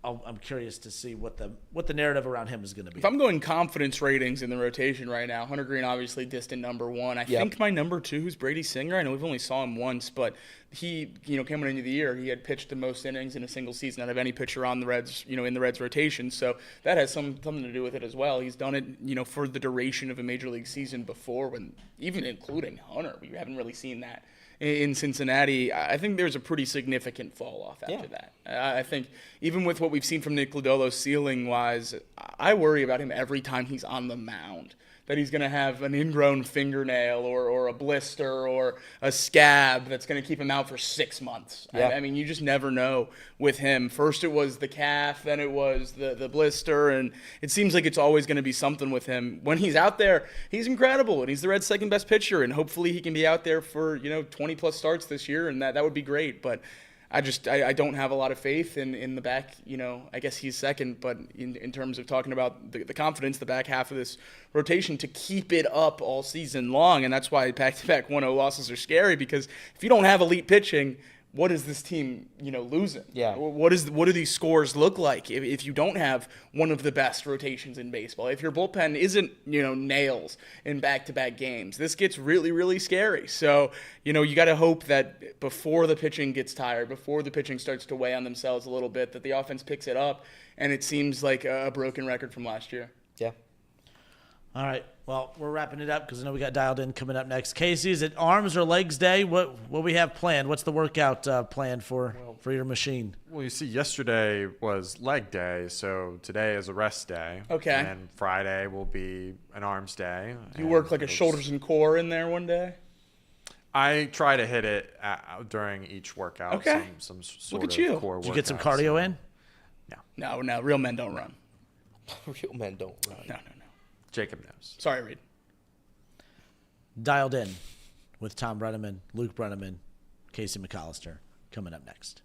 I'm curious to see what the narrative around him is going to be. If I'm going confidence ratings in the rotation right now, Hunter Greene obviously distant number 1. I think my number 2 is Brady Singer. I know we've only saw him once, but he, coming into the year, he had pitched the most innings in a single season out of any pitcher on the Reds, in the Reds rotation. So that has something to do with it as well. He's done it, for the duration of a major league season before, when even including Hunter, we haven't really seen that in Cincinnati. I think there's a pretty significant fall off after that. I think even with what we've seen from Nick Lodolo ceiling-wise, I worry about him every time he's on the mound, that he's going to have an ingrown fingernail or a blister or a scab that's going to keep him out for 6 months. Yeah. I mean, you just never know with him. First it was the calf, then it was the blister, and it seems like it's always going to be something with him. When he's out there, he's incredible, and he's the Reds' second best pitcher, and hopefully he can be out there for 20-plus starts this year, and that would be great. But I don't have a lot of faith in the back. I guess he's second, but in terms of talking about the confidence, the back half of this rotation to keep it up all season long, and that's why back-to-back 1-0 losses are scary, because if you don't have elite pitching, what is this team, losing? Yeah. What do these scores look like if you don't have one of the best rotations in baseball? If your bullpen isn't, nails in back-to-back games, this gets really, really scary. So, you got to hope that before the pitching gets tired, before the pitching starts to weigh on themselves a little bit, that the offense picks it up, and it seems like a broken record from last year. Yeah. All right. Well, we're wrapping it up because I know we got dialed in coming up next. Casey, is it arms or legs day? What we have planned? What's the workout planned for your machine? Well, you see, yesterday was leg day, so today is a rest day. Okay. And Friday will be an arms day. You work like a shoulders and core in there one day? I try to hit it during each workout. Okay. Some sort Look at of you. core Did you get some workout, cardio so- in? No, real men don't run. Real men don't run. No. Jacob knows. Sorry, Reed. Dialed in with Tom Brennaman, Luke Brennaman, Casey McAllister coming up next.